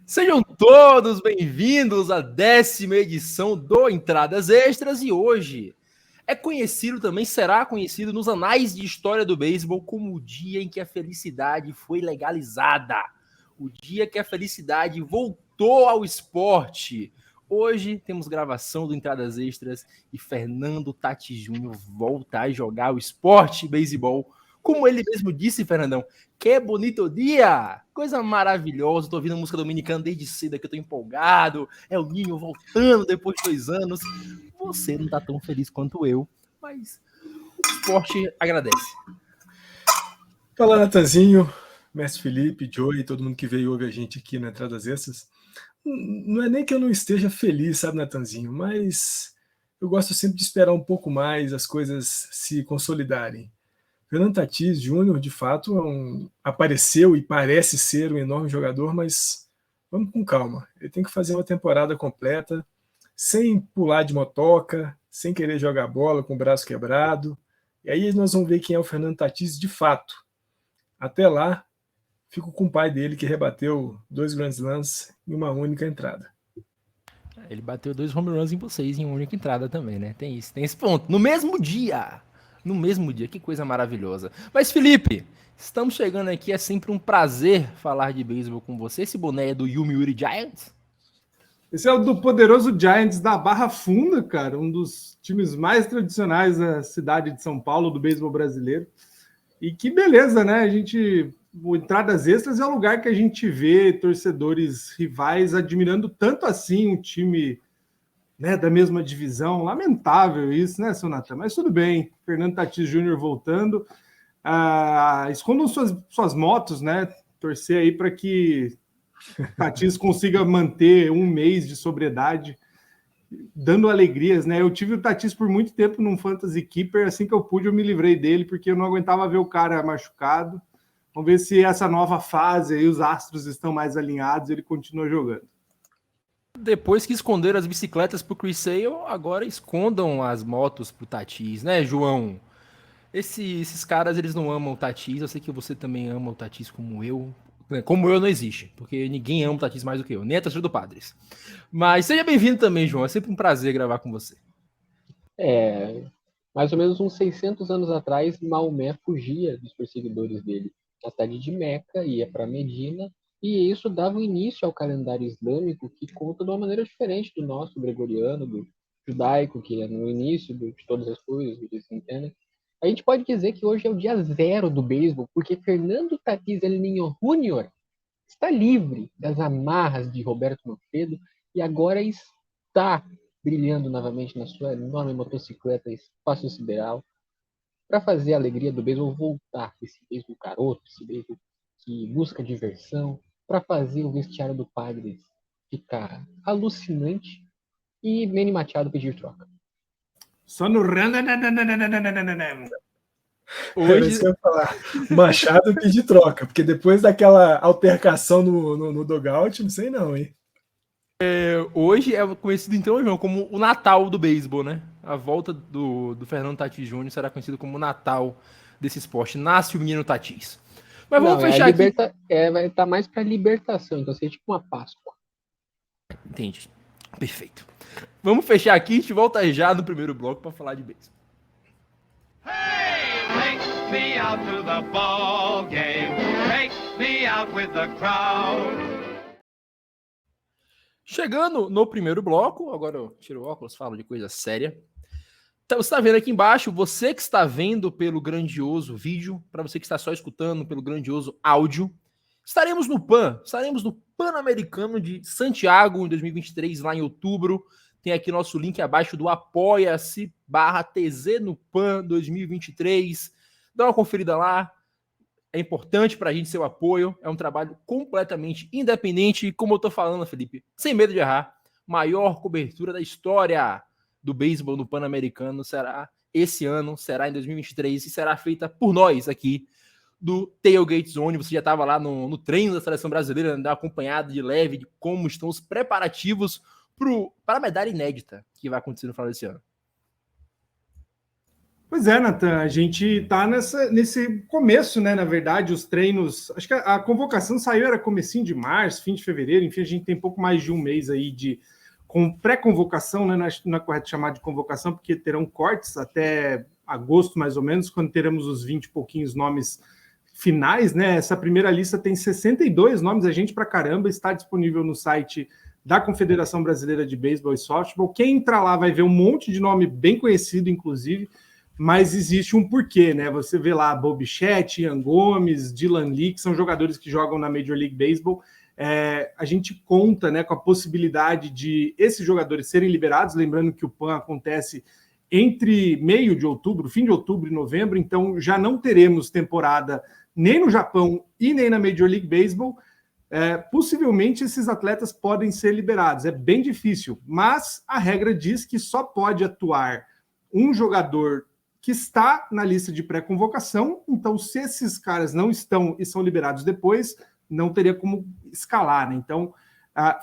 Sejam todos bem-vindos à 10ª edição do Entradas Extras e hoje é conhecido também, será conhecido nos anais de história do beisebol como o dia em que a felicidade foi legalizada, o dia que a felicidade voltou ao esporte. Hoje temos gravação do Entradas Extras e Fernando Tatis Júnior volta a jogar o esporte beisebol. Como ele mesmo disse, Fernandão, que bonito dia! Coisa maravilhosa, tô ouvindo a música dominicana desde cedo aqui, eu tô empolgado. É o Ninho voltando depois de 2 anos. Você não tá tão feliz quanto eu, mas o esporte agradece. Fala, Natanzinho, Mestre Felipe, Joey, todo mundo que veio ouvir a gente aqui na Entradas Extras. Não é nem que eu não esteja feliz, sabe, Natanzinho, mas eu gosto sempre de esperar um pouco mais as coisas se consolidarem. Fernando Tatis Júnior, de fato, apareceu e parece ser um enorme jogador, mas vamos com calma. Ele tem que fazer uma temporada completa, sem pular de motoca, sem querer jogar bola com o braço quebrado. E aí nós vamos ver quem é o Fernando Tatis de fato. Até lá, fico com o pai dele que rebateu 2 Grand Slams em uma única entrada. Ele bateu 2 home runs em vocês em uma única entrada também, né? Tem isso, tem esse ponto. No mesmo dia! No mesmo dia, que coisa maravilhosa. Mas, Felipe, estamos chegando aqui, é sempre um prazer falar de beisebol com você. Esse boné é do Yomiuri Giants? Esse é o do poderoso Giants da Barra Funda, cara, um dos times mais tradicionais da cidade de São Paulo, do beisebol brasileiro. E que beleza, né? O Entradas Extras é o lugar que a gente vê torcedores rivais admirando tanto assim um time, né, da mesma divisão. Lamentável isso, né, seu Natan? Mas tudo bem. Fernando Tatis Júnior voltando. Escondam suas motos, né? Torcer aí para que Tatis consiga manter um mês de sobriedade, dando alegrias, né? Eu tive o Tatis por muito tempo num Fantasy Keeper, assim que eu pude eu me livrei dele, porque eu não aguentava ver o cara machucado. Vamos ver se essa nova fase aí, os astros estão mais alinhados e ele continua jogando. Depois que esconderam as bicicletas pro Chris Sale, agora escondam as motos pro Tatis, né, João? Esses caras, eles não amam o Tatis. Eu sei que você também ama o Tatis como eu. Como eu não existe, porque ninguém ama o Tatis mais do que eu, nem a torcida do Padres. Mas seja bem-vindo também, João. É sempre um prazer gravar com você. Mais ou menos uns 600 anos atrás, Maomé fugia dos perseguidores dele. A cidade de Meca ia para Medina, e isso dava início ao calendário islâmico, que conta de uma maneira diferente do nosso gregoriano, do judaico, que é no início de todas as coisas, do dia centena. A gente pode dizer que hoje é o dia zero do beisebol, porque Fernando Tatis El Niño Júnior está livre das amarras de Roberto Manfredo e agora está brilhando novamente na sua enorme motocicleta espaço sideral para fazer a alegria do beisebol voltar, esse beisebol caroto, esse beisebol que busca diversão, para fazer o vestiário do Padres ficar alucinante e Manny Machado pedir troca. Só no Era isso que eu ia falar. Machado pedir troca, porque depois daquela altercação no dugout, não sei não, hein? Hoje é conhecido, então, João, como o Natal do beisebol, né? A volta do Fernando Tatis Júnior será conhecido como o Natal desse esporte. Nasce o menino Tatis. Mas vamos fechar aqui. Vai estar mais para libertação, então seria tipo uma Páscoa. Entendi. Perfeito. Vamos fechar aqui, a gente volta já no primeiro bloco para falar de beisebol. Hey, take me out to the ball game. Take me out with the crowd. Chegando no primeiro bloco, agora eu tiro o óculos, falo de coisa séria. Então, você está vendo aqui embaixo, você que está vendo pelo grandioso vídeo, para você que está só escutando pelo grandioso áudio, estaremos no Pan-Americano de Santiago em 2023, lá em outubro. Tem aqui nosso link abaixo do apoia-se/TZ no Pan 2023. Dá uma conferida lá. É importante para a gente seu apoio. É um trabalho completamente independente. E como eu tô falando, Felipe, sem medo de errar, maior cobertura da história do beisebol no Pan-Americano será esse ano, será em 2023 e será feita por nós aqui do Tailgate Zone. Você já estava lá no treino da seleção brasileira, andando acompanhado de leve de como estão os preparativos para a medalha inédita que vai acontecer no final desse ano. Pois é, Nathan, a gente está nesse começo, né? Na verdade, os treinos. Acho que a convocação saiu, era comecinho de março, fim de fevereiro, enfim, a gente tem pouco mais de um mês aí com pré-convocação, né? Não é correto chamar de convocação, porque terão cortes até agosto, mais ou menos, quando teremos os 20 e pouquinhos nomes finais, né? Essa primeira lista tem 62 nomes, a gente pra caramba, está disponível no site da Confederação Brasileira de Beisebol e Softball. Quem entrar lá vai ver um monte de nome bem conhecido, inclusive, mas existe um porquê, né? Você vê lá Bo Bichette, Ian Gomes, Dylan Lee, que são jogadores que jogam na Major League Baseball. A gente conta, né, com a possibilidade de esses jogadores serem liberados, lembrando que o PAN acontece entre meio de outubro, fim de outubro e novembro, então já não teremos temporada nem no Japão e nem na Major League Baseball. Possivelmente esses atletas podem ser liberados, é bem difícil, mas a regra diz que só pode atuar um jogador que está na lista de pré-convocação, então se esses caras não estão e são liberados depois, não teria como escalar, né? Então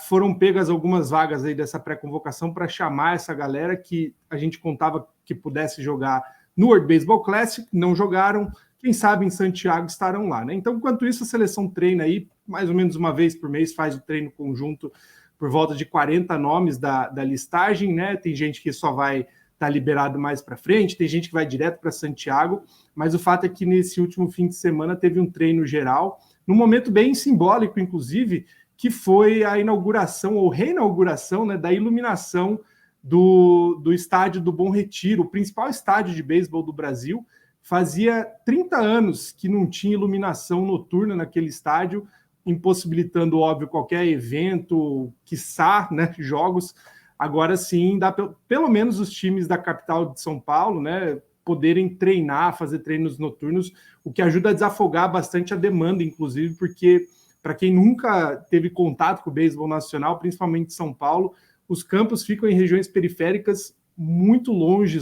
foram pegas algumas vagas aí dessa pré-convocação para chamar essa galera que a gente contava que pudesse jogar no World Baseball Classic, não jogaram, quem sabe em Santiago estarão lá, né? Então, enquanto isso, a seleção treina aí, mais ou menos uma vez por mês, faz o treino conjunto por volta de 40 nomes da listagem, né? Tem gente que só vai estar liberado mais para frente, tem gente que vai direto para Santiago, mas o fato é que nesse último fim de semana teve um treino geral, num momento bem simbólico, inclusive, que foi a inauguração ou reinauguração, né, da iluminação do estádio do Bom Retiro, o principal estádio de beisebol do Brasil. Fazia 30 anos que não tinha iluminação noturna naquele estádio, impossibilitando, óbvio, qualquer evento, quiçá, né, jogos. Agora sim, dá pelo menos os times da capital de São Paulo, né, poderem treinar, fazer treinos noturnos, o que ajuda a desafogar bastante a demanda, inclusive, porque, para quem nunca teve contato com o beisebol nacional, principalmente em São Paulo, os campos ficam em regiões periféricas muito longe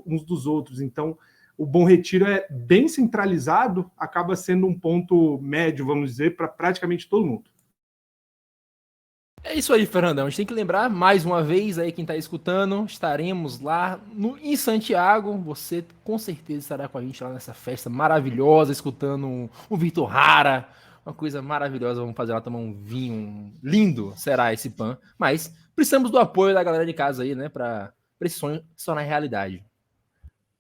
uns dos outros. Então, o Bom Retiro é bem centralizado, acaba sendo um ponto médio, vamos dizer, para praticamente todo mundo. É isso aí, Fernandão. A gente tem que lembrar, mais uma vez, aí quem está escutando, estaremos lá em Santiago. Você com certeza estará com a gente lá nessa festa maravilhosa, escutando um Vitor Hara, uma coisa maravilhosa. Vamos fazer lá, tomar um vinho lindo, será esse PAN. Mas precisamos do apoio da galera de casa aí, né, para esse sonho se tornar realidade.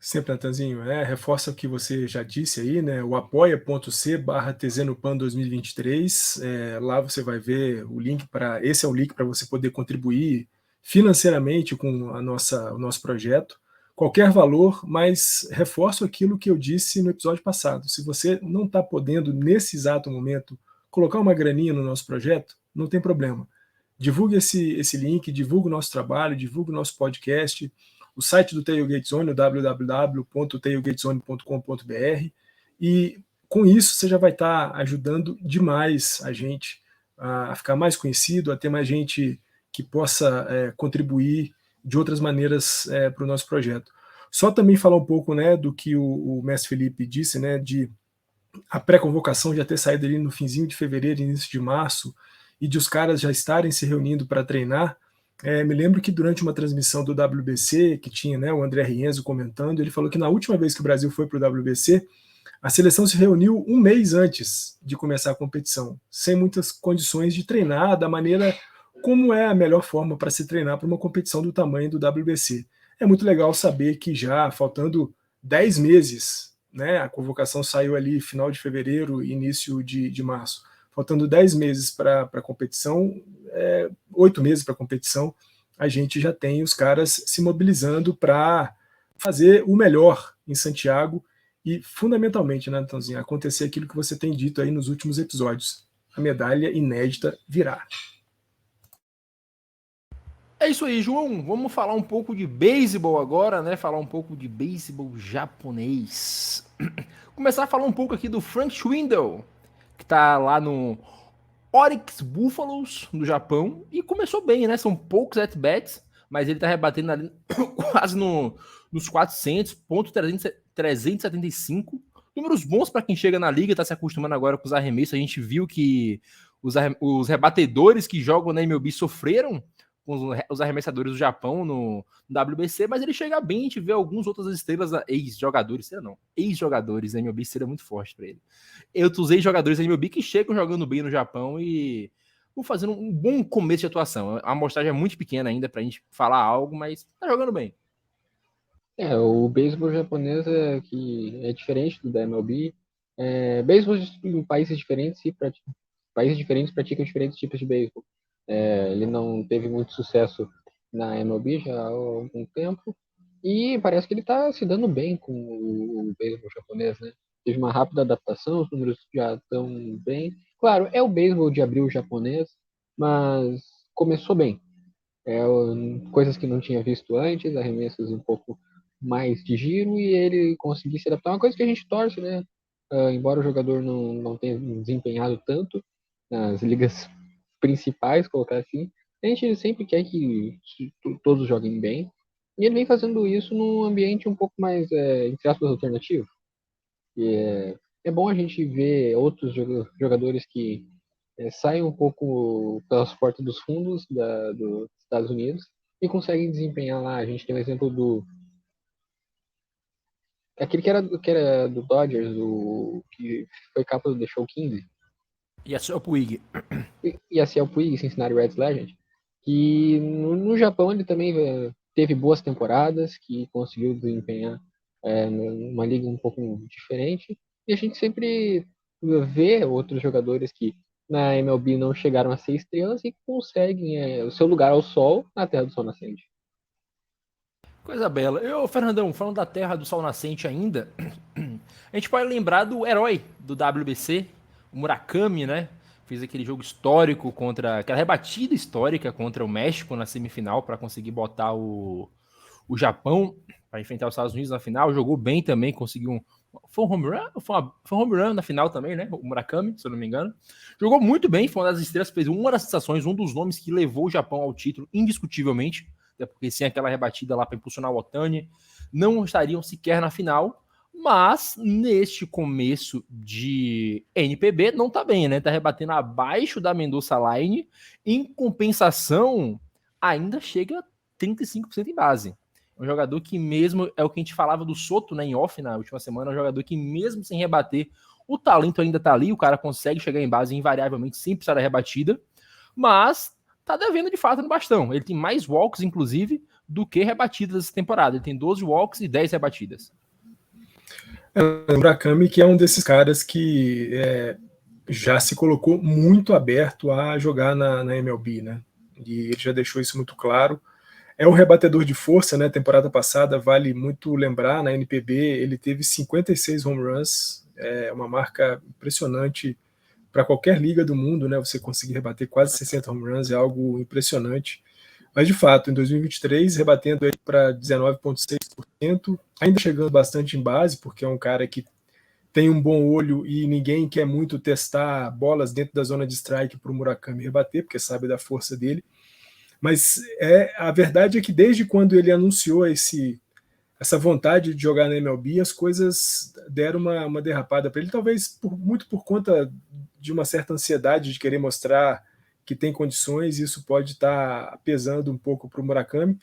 Sempre, Natanzinho, reforça o que você já disse aí, né? O apoia.c/TZNopan 2023. Lá você vai ver o link para. Esse é o link para você poder contribuir financeiramente com o nosso projeto. Qualquer valor, mas reforço aquilo que eu disse no episódio passado. Se você não está podendo, nesse exato momento, colocar uma graninha no nosso projeto, não tem problema. Divulgue esse link, divulgue o nosso trabalho, divulgue o nosso podcast. O site do Tailgate Zone, www.tailgatezone.com.br, e com isso você já vai estar ajudando demais a gente a ficar mais conhecido, a ter mais gente que possa contribuir de outras maneiras para o nosso projeto. Só também falar um pouco, né, do que o mestre Felipe disse, né, de a pré-convocação já ter saído ali no finzinho de fevereiro, início de março, e de os caras já estarem se reunindo para treinar. Me lembro que durante uma transmissão do WBC, que tinha, né, o André Rienzo comentando, ele falou que na última vez que o Brasil foi para o WBC, a seleção se reuniu um mês antes de começar a competição, sem muitas condições de treinar da maneira como é a melhor forma para se treinar para uma competição do tamanho do WBC. É muito legal saber que já faltando 10 meses, né, a convocação saiu ali final de fevereiro, início de março, faltando 10 meses para a competição, 8 meses para a competição, a gente já tem os caras se mobilizando para fazer o melhor em Santiago e, fundamentalmente, né, Antônio, acontecer aquilo que você tem dito aí nos últimos episódios. A medalha inédita virá. É isso aí, João. Vamos falar um pouco de beisebol agora, né? Falar um pouco de beisebol japonês. Começar a falar um pouco aqui do Frank Schwindel, que tá lá no Orix Buffaloes, do Japão, e começou bem, né? São poucos at-bats, mas ele tá rebatendo ali quase nos 400, ponto 375. Números bons para quem chega na liga, tá se acostumando agora com os arremessos. A gente viu que os rebatedores que jogam na MLB sofreram com os arremessadores do Japão no WBC, mas ele chega bem, a gente vê alguns outras estrelas, ex-jogadores da MLB seria muito forte para ele. Eu usei jogadores da MLB que chegam jogando bem no Japão e fazendo um bom começo de atuação. A amostragem é muito pequena ainda pra gente falar algo, mas tá jogando bem. O beisebol japonês que é diferente do da MLB. Beisebol em países diferentes praticam diferentes tipos de beisebol. Ele não teve muito sucesso na MLB já há algum tempo e parece que ele está se dando bem com o beisebol japonês, né? Teve uma rápida adaptação, os números já estão bem. Claro, é o beisebol de abril japonês, mas começou bem. Coisas que não tinha visto antes, arremessos um pouco mais de giro e ele conseguir se adaptar. Uma coisa que a gente torce, né? Embora o jogador não tenha desempenhado tanto nas ligas principais, colocar assim, a gente sempre quer que todos joguem bem. E ele vem fazendo isso num ambiente um pouco mais, entre aspas, alternativo. E é bom a gente ver outros jogadores que saem um pouco pelas portas dos fundos dos Estados Unidos e conseguem desempenhar lá. A gente tem o exemplo aquele que era do Dodgers, que foi capa do The Show 15. E a Ciel Puig. E a Ciel Puig, Cincinnati Reds Legend, que no Japão ele também teve boas temporadas, que conseguiu desempenhar numa liga um pouco diferente. E a gente sempre vê outros jogadores que na MLB não chegaram a ser estrelas e conseguem o seu lugar ao sol na Terra do Sol Nascente. Coisa bela. Fernandão, falando da Terra do Sol Nascente ainda, a gente pode lembrar do herói do WBC, o Murakami, né? Fez aquele jogo histórico aquela rebatida histórica contra o México na semifinal para conseguir botar o Japão para enfrentar os Estados Unidos na final. Jogou bem também, conseguiu foi um home run? Foi um home run na final também, né? O Murakami, se eu não me engano. Jogou muito bem, foi uma das estrelas, fez uma das sensações, um dos nomes que levou o Japão ao título, indiscutivelmente, até porque sem aquela rebatida lá para impulsionar o Otani, não estariam sequer na final. Mas neste começo de NPB não tá bem, né? Tá rebatendo abaixo da Mendoza Line. Em compensação, ainda chega 35% em base. Um jogador que mesmo, é o que a gente falava do Soto, né, em off na última semana, é um jogador que mesmo sem rebater, o talento ainda tá ali, o cara consegue chegar em base invariavelmente sem precisar da rebatida, mas tá devendo de fato no bastão. Ele tem mais walks, inclusive, do que rebatidas essa temporada. Ele tem 12 walks e 10 rebatidas. O Murakami, que é um desses caras que já se colocou muito aberto a jogar na MLB, né? E ele já deixou isso muito claro. É um rebatedor de força, né? Temporada passada, vale muito lembrar, na NPB ele teve 56 home runs, uma marca impressionante para qualquer liga do mundo, né? Você conseguir rebater quase 60 home runs é algo impressionante. Mas, de fato, em 2023, rebatendo para 19,6%, ainda chegando bastante em base, porque é um cara que tem um bom olho e ninguém quer muito testar bolas dentro da zona de strike para o Murakami rebater, porque sabe da força dele. Mas a verdade é que desde quando ele anunciou essa vontade de jogar na MLB, as coisas deram uma derrapada para ele, talvez muito por conta de uma certa ansiedade de querer mostrar que tem condições, e isso pode estar pesando um pouco para o Murakami.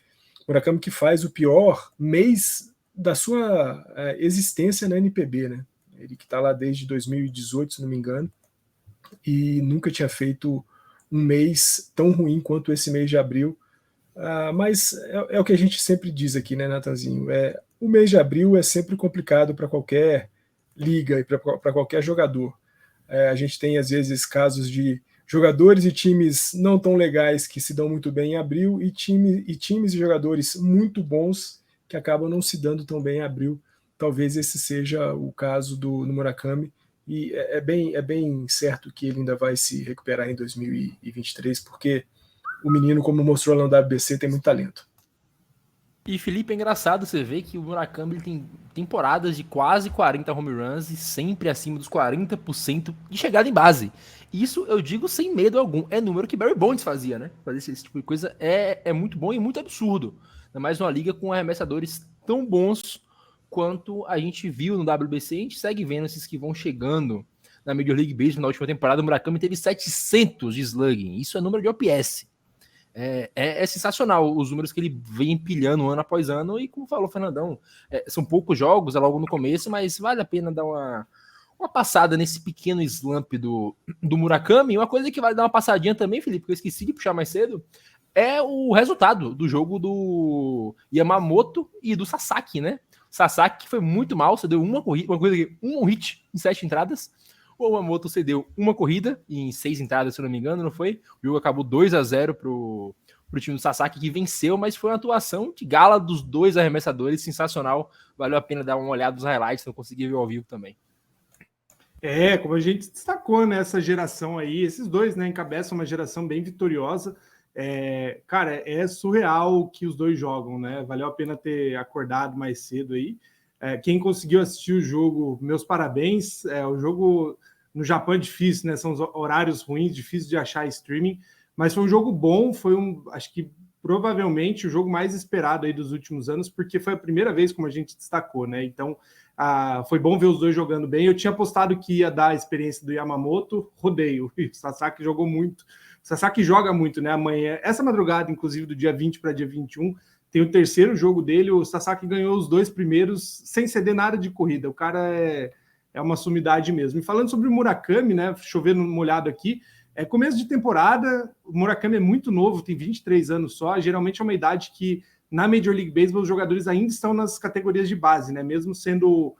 Murakami que faz o pior mês da sua existência na NPB, né? Ele que está lá desde 2018, se não me engano, e nunca tinha feito um mês tão ruim quanto esse mês de abril. Mas é o que a gente sempre diz aqui, né, Natanzinho? O mês de abril é sempre complicado para qualquer liga e para qualquer jogador. A gente tem, às vezes, casos de jogadores e times não tão legais que se dão muito bem em abril e times e jogadores muito bons que acabam não se dando tão bem em abril. Talvez esse seja o caso do Murakami, e é bem certo que ele ainda vai se recuperar em 2023, porque o menino, como mostrou lá no WBC, tem muito talento. E, Felipe, é engraçado você ver que o Murakami ele tem temporadas de quase 40 home runs e sempre acima dos 40% de chegada em base. Isso eu digo sem medo algum. É número que Barry Bonds fazia, né? Fazer esse tipo de coisa é muito bom e muito absurdo. Ainda mais numa liga com arremessadores tão bons quanto a gente viu no WBC. A gente segue vendo esses que vão chegando na Major League Baseball. Na última temporada, o Murakami teve 700 de slugging. Isso é número de OPS. É sensacional os números que ele vem empilhando ano após ano, e como falou o Fernandão, são poucos jogos, é logo no começo, mas vale a pena dar uma passada nesse pequeno slump do Murakami. E uma coisa que vale dar uma passadinha também, Felipe, que eu esqueci de puxar mais cedo, é o resultado do jogo do Yamamoto e do Sasaki, né? Sasaki que foi muito mal, cedeu um hit em 7 entradas. O Yamamoto cedeu uma corrida em 6 entradas, se eu não me engano, não foi? O jogo acabou 2-0 pro time do Sasaki, que venceu, mas foi uma atuação de gala dos dois arremessadores, sensacional. Valeu a pena dar uma olhada nos highlights, não consegui ver ao vivo também. Como a gente destacou nessa geração aí, esses dois, né, encabeçam uma geração bem vitoriosa. Cara, é surreal que os dois jogam, né? Valeu a pena ter acordado mais cedo aí. Quem conseguiu assistir o jogo, meus parabéns. O jogo no Japão é difícil, né? São os horários ruins, difícil de achar streaming, mas foi um jogo bom, acho que provavelmente o jogo mais esperado aí dos últimos anos, porque foi a primeira vez, como a gente destacou, né? Então, foi bom ver os dois jogando bem. Eu tinha apostado que ia dar a experiência do Yamamoto, rodeio. O Sasaki jogou muito. O Sasaki joga muito, né? Amanhã, essa madrugada, inclusive, do dia 20 para dia 21, tem o terceiro jogo dele. O Sasaki ganhou os 2 primeiros sem ceder nada de corrida. O cara é uma sumidade mesmo. E falando sobre o Murakami, né? Chovendo molhado aqui, começo de temporada. O Murakami é muito novo, tem 23 anos só. Geralmente é uma idade que na Major League Baseball os jogadores ainda estão nas categorias de base, né? Mesmo sendo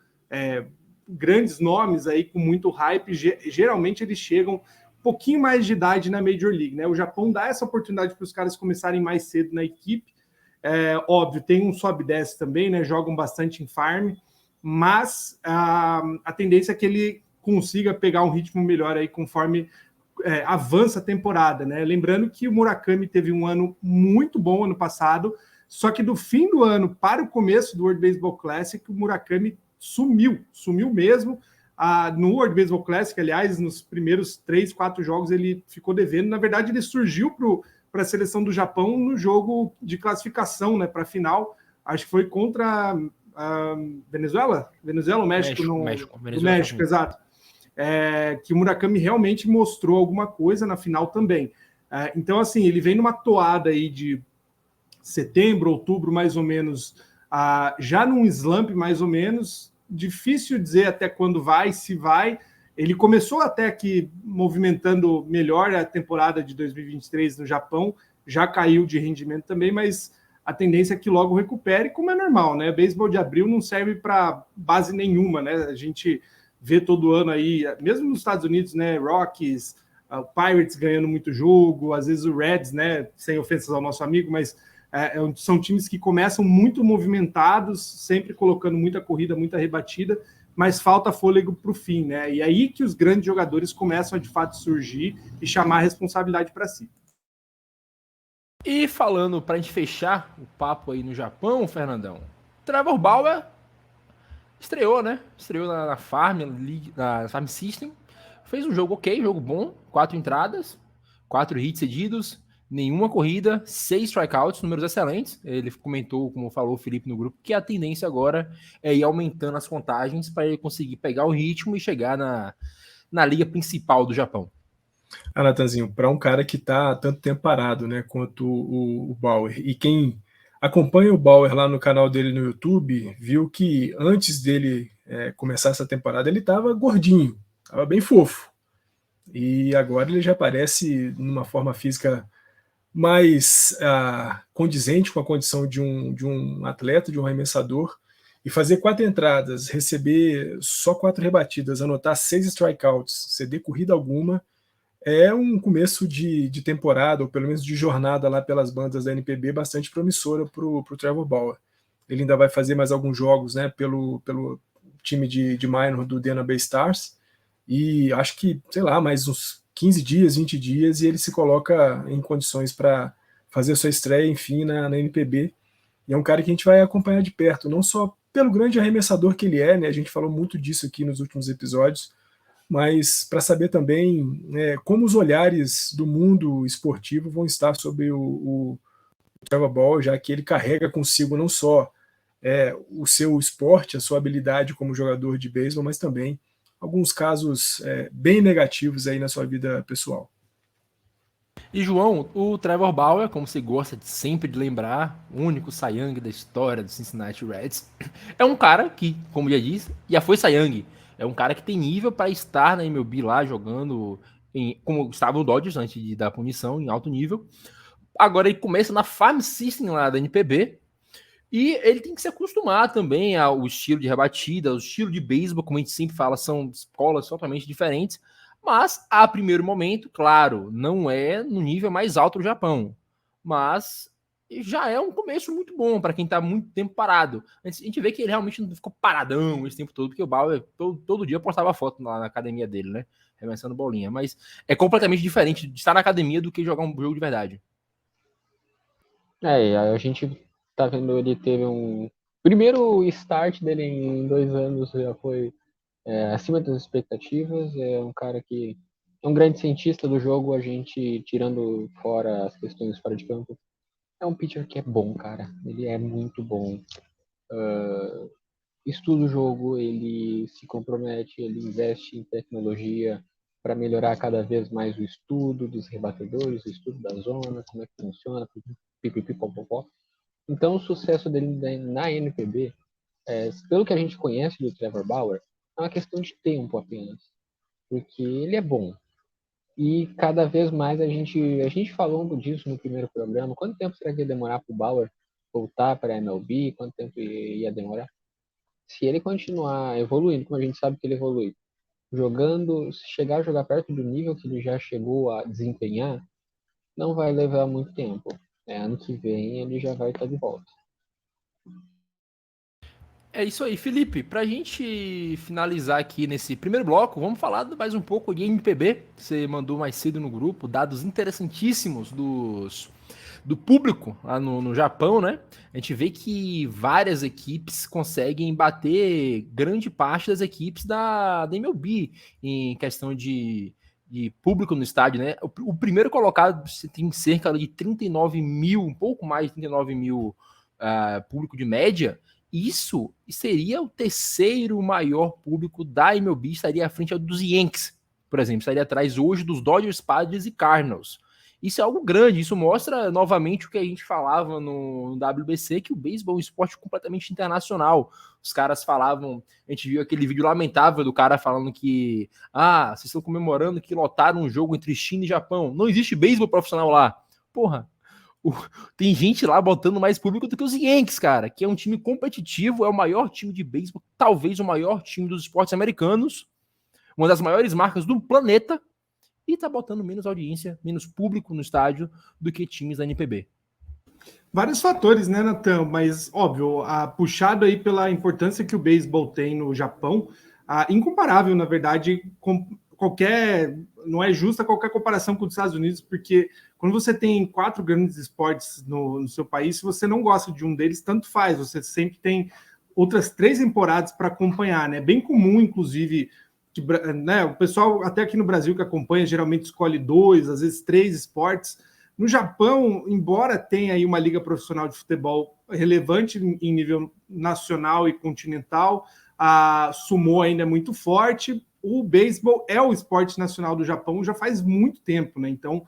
grandes nomes aí com muito hype, geralmente eles chegam pouquinho mais de idade na Major League, né? O Japão dá essa oportunidade para os caras começarem mais cedo na equipe. Óbvio, tem um sobe e desce também, né? Jogam bastante em farm, mas a tendência é que ele consiga pegar um ritmo melhor aí conforme avança a temporada, né? Lembrando que o Murakami teve um ano muito bom ano passado, só que do fim do ano para o começo do World Baseball Classic, o Murakami sumiu mesmo. No World Baseball Classic, aliás, nos primeiros 3, 4 jogos ele ficou devendo. Na verdade, ele surgiu para a seleção do Japão no jogo de classificação, né, para a final. Acho que foi contra a Venezuela ou México? México, exato. Que o Murakami realmente mostrou alguma coisa na final também. Então, assim, ele vem numa toada aí de setembro, outubro, mais ou menos, já num slump, mais ou menos. Difícil dizer até quando se vai. Ele começou até aqui movimentando melhor a temporada de 2023 no Japão, já caiu de rendimento também, mas a tendência é que logo recupere, como é normal, né? Beisebol de abril não serve para base nenhuma, né? A gente vê todo ano aí, mesmo nos Estados Unidos, né? Rockies, o Pirates ganhando muito jogo, às vezes o Reds, né? Sem ofensas ao nosso amigo, mas são times que começam muito movimentados, sempre colocando muita corrida, muita rebatida, mas falta fôlego para o fim, né? E aí que os grandes jogadores começam a de fato surgir e chamar a responsabilidade para si. E falando, para a gente fechar o papo aí no Japão, Fernandão, Trevor Bauer estreou, né? Estreou na Farm League, na Farm System, fez um jogo ok, jogo bom, 4 entradas, 4 hits cedidos, nenhuma corrida, 6 strikeouts, números excelentes. Ele comentou, como falou o Felipe no grupo, que a tendência agora é ir aumentando as contagens para ele conseguir pegar o ritmo e chegar na liga principal do Japão. Natanzinho, para um cara que está tanto tempo parado, né, quanto o Bauer, e quem acompanha o Bauer lá no canal dele no YouTube, viu que antes dele começar essa temporada ele estava gordinho, estava bem fofo, e agora ele já parece numa forma física mais condizente com a condição de um atleta, de um arremessador, e fazer 4 entradas, receber só 4 rebatidas, anotar 6 strikeouts, ceder corrida alguma, é um começo de temporada, ou pelo menos de jornada lá pelas bandas da NPB, bastante promissora para o Trevor Bauer. Ele ainda vai fazer mais alguns jogos, né, pelo time de minor do Dana Bay Stars, e acho que, sei lá, mais uns 15 dias, 20 dias, e ele se coloca em condições para fazer sua estreia, enfim, na NPB. E é um cara que a gente vai acompanhar de perto, não só pelo grande arremessador que ele é, né, a gente falou muito disso aqui nos últimos episódios, mas para saber também como os olhares do mundo esportivo vão estar sobre o Trevor Bauer, já que ele carrega consigo não só o seu esporte, a sua habilidade como jogador de beisebol, mas também alguns casos bem negativos aí na sua vida pessoal. E, João, o Trevor Bauer, como você gosta sempre de lembrar, o único Cy Young da história do Cincinnati Reds, é um cara que, como já disse, já foi Cy Young. É um cara que tem nível para estar na MLB lá jogando, como estava o Dodgers antes da punição, em alto nível. Agora ele começa na Farm System lá da NPB, e ele tem que se acostumar também ao estilo de rebatida, ao estilo de beisebol, como a gente sempre fala, são escolas totalmente diferentes. Mas, a primeiro momento, claro, não é no nível mais alto do Japão. Mas já é um começo muito bom para quem está muito tempo parado. A gente vê que ele realmente não ficou paradão esse tempo todo, porque o Bauer todo dia postava foto lá na academia dele, né? Arremessando bolinha. Mas é completamente diferente de estar na academia do que jogar um jogo de verdade. E a gente tá vendo ele teve um. Primeiro start dele em 2 anos já foi acima das expectativas. É um cara que é um grande cientista do jogo, a gente tirando fora as questões fora de campo. É um pitcher que é bom, cara. Ele é muito bom. Estuda o jogo, ele se compromete, ele investe em tecnologia para melhorar cada vez mais o estudo dos rebatedores, o estudo da zona, como é que funciona, pipipipopopó. Então, o sucesso dele na NPB, pelo que a gente conhece do Trevor Bauer, é uma questão de tempo apenas, porque ele é bom. E cada vez mais a gente falou disso no primeiro programa. Quanto tempo será que ia demorar para o Bauer voltar para a MLB? Quanto tempo ia demorar? Se ele continuar evoluindo, como a gente sabe que ele evolui, jogando, se chegar a jogar perto do nível que ele já chegou a desempenhar, não vai levar muito tempo. Ano que vem ele já vai estar de volta. É isso aí, Felipe. Pra gente finalizar aqui nesse primeiro bloco, vamos falar mais um pouco de MPB. Você mandou mais cedo no grupo dados interessantíssimos do público lá no Japão, né? A gente vê que várias equipes conseguem bater grande parte das equipes da MLB em questão de público no estádio, né? O primeiro colocado tem cerca de 39 mil, um pouco mais de 39 mil público de média. Isso seria o terceiro maior público da MLB, estaria à frente dos Yankees, por exemplo, estaria atrás hoje dos Dodgers, Padres e Cardinals. Isso é algo grande, isso mostra novamente o que a gente falava no WBC, que o beisebol é um esporte completamente internacional. Os caras falavam, a gente viu aquele vídeo lamentável do cara falando que vocês estão comemorando que lotaram um jogo entre China e Japão. Não existe beisebol profissional lá. Porra, tem gente lá botando mais público do que os Yankees, cara, que é um time competitivo, é o maior time de beisebol, talvez o maior time dos esportes americanos, uma das maiores marcas do planeta, e tá botando menos audiência, menos público no estádio do que times da NPB. Vários fatores, né, Natan? Mas, óbvio, puxado aí pela importância que o beisebol tem no Japão, incomparável, na verdade, com não é justa qualquer comparação com os Estados Unidos, porque quando você tem 4 grandes esportes no seu país, se você não gosta de um deles, tanto faz, você sempre tem outras 3 temporadas para acompanhar, né? Bem comum, inclusive, né, o pessoal até aqui no Brasil que acompanha geralmente escolhe 2, às vezes 3 esportes. No Japão, embora tenha aí uma liga profissional de futebol relevante em nível nacional e continental, a sumo ainda é muito forte. O beisebol é o esporte nacional do Japão já faz muito tempo, né? Então,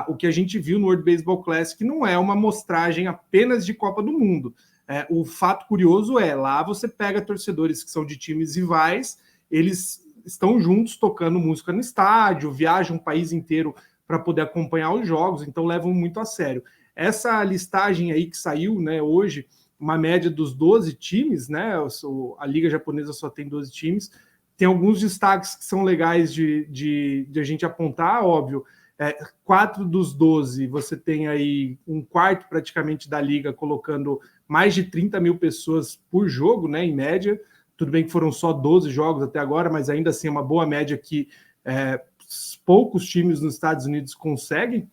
o que a gente viu no World Baseball Classic não é uma amostragem apenas de Copa do Mundo. O fato curioso lá você pega torcedores que são de times rivais, eles estão juntos tocando música no estádio, viajam o país inteiro para poder acompanhar os jogos, então levam muito a sério. Essa listagem aí que saiu, né, hoje, uma média dos 12 times, né, a Liga Japonesa só tem 12 times, tem alguns destaques que são legais de a gente apontar, óbvio. 4 dos 12, você tem aí um quarto praticamente da Liga colocando mais de 30 mil pessoas por jogo, né, em média. Tudo bem que foram só 12 jogos até agora, mas ainda assim é uma boa média que poucos times nos Estados Unidos conseguem.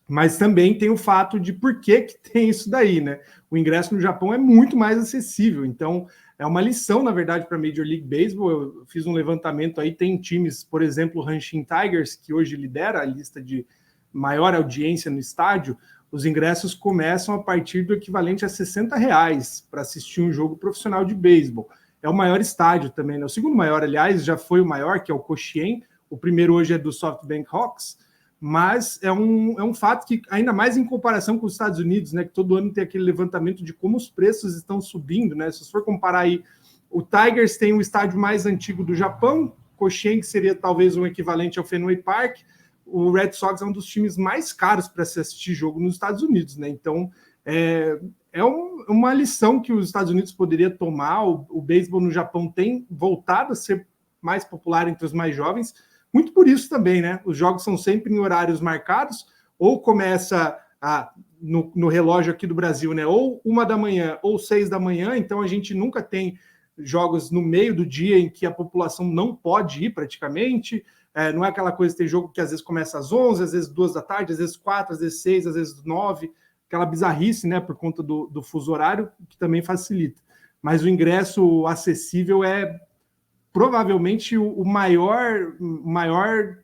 Mas também tem o fato de por que tem isso daí, né? O ingresso no Japão é muito mais acessível, então é uma lição, na verdade, para a Major League Baseball. Eu fiz um levantamento aí, tem times, por exemplo, o Hanshin Tigers, que hoje lidera a lista de maior audiência no estádio. Os ingressos começam a partir do equivalente a R$60 para assistir um jogo profissional de beisebol. É o maior estádio também, né? O segundo maior, aliás, já foi o maior, que é o Koshien. O primeiro hoje é do SoftBank Hawks. mas é um fato que, ainda mais em comparação com os Estados Unidos, né, que todo ano tem aquele levantamento de como os preços estão subindo, né? Se você for comparar aí, o Tigers tem o estádio mais antigo do Japão, Koshien, que seria talvez um equivalente ao Fenway Park, o Red Sox é um dos times mais caros para se assistir jogo nos Estados Unidos, né? Então, uma lição que os Estados Unidos poderia tomar. O beisebol no Japão tem voltado a ser mais popular entre os mais jovens, muito por isso também, né? Os jogos são sempre em horários marcados, ou começa no relógio aqui do Brasil, né? Ou 1h ou 6h, então a gente nunca tem jogos no meio do dia em que a população não pode ir praticamente. Não é aquela coisa de ter jogo que às vezes começa às 11, às vezes 2 da tarde, às vezes 4, às vezes 6, às vezes 9, aquela bizarrice, né, por conta do fuso horário, que também facilita. Mas o ingresso acessível é provavelmente o maior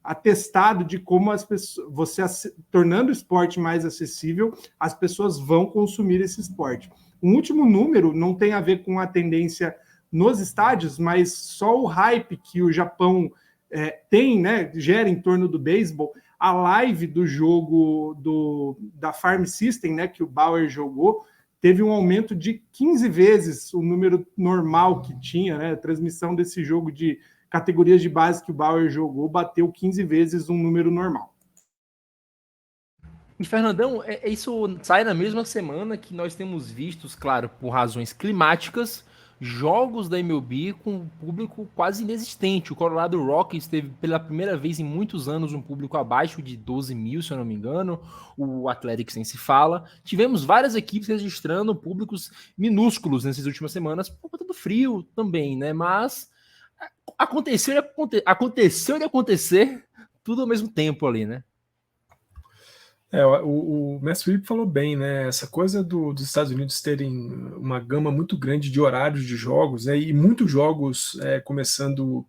atestado de como as pessoas, você tornando o esporte mais acessível, as pessoas vão consumir esse esporte. Um último número não tem a ver com a tendência nos estádios, mas só o hype que o Japão tem, né, gera em torno do beisebol. A live do jogo da Farm System, né, que o Bauer jogou, teve um aumento de 15 vezes o número normal que tinha, né? A transmissão desse jogo de categorias de base que o Bauer jogou bateu 15 vezes um número normal. E, Fernandão, isso sai na mesma semana que nós temos vistos, claro, por razões climáticas, jogos da MLB com um público quase inexistente. O Colorado Rockies teve pela primeira vez em muitos anos um público abaixo de 12 mil, se eu não me engano. O Athletics nem se fala. Tivemos várias equipes registrando públicos minúsculos nessas últimas semanas por conta do frio também, né? Mas aconteceu de acontecer tudo ao mesmo tempo ali, né? O Mestre Felipe falou bem, né? Essa coisa dos Estados Unidos terem uma gama muito grande de horários de jogos, né? E muitos jogos começando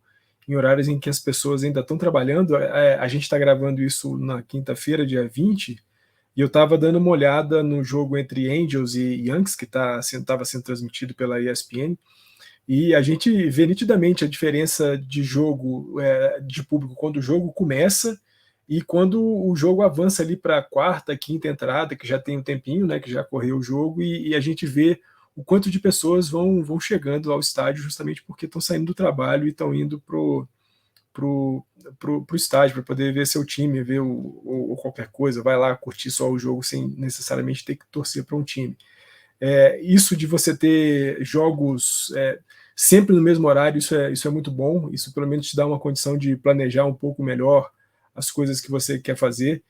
em horários em que as pessoas ainda estão trabalhando. A gente está gravando isso na quinta-feira, dia 20, e eu estava dando uma olhada no jogo entre Angels e Yankees, que estava sendo transmitido pela ESPN, e a gente vê nitidamente a diferença de jogo, de público, quando o jogo começa e quando o jogo avança ali para a quarta, quinta entrada, que já tem um tempinho, né, que já correu o jogo, e a gente vê o quanto de pessoas vão chegando ao estádio justamente porque estão saindo do trabalho e estão indo pro estádio para poder ver seu time, ver ou qualquer coisa, vai lá curtir só o jogo sem necessariamente ter que torcer para um time. Isso de você ter jogos sempre no mesmo horário, isso é muito bom. Isso pelo menos te dá uma condição de planejar um pouco melhor as coisas que você quer fazer.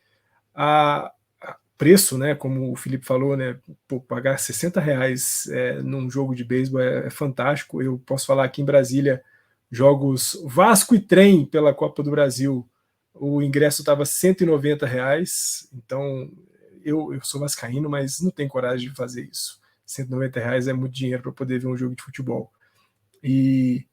A preço, né, como o Felipe falou, né, pagar R$60 num jogo de beisebol é fantástico. Eu posso falar aqui em Brasília, jogos Vasco e Trem pela Copa do Brasil, o ingresso estava R$190, então eu sou vascaíno, mas não tenho coragem de fazer isso. R$190 é muito dinheiro para poder ver um jogo de futebol. E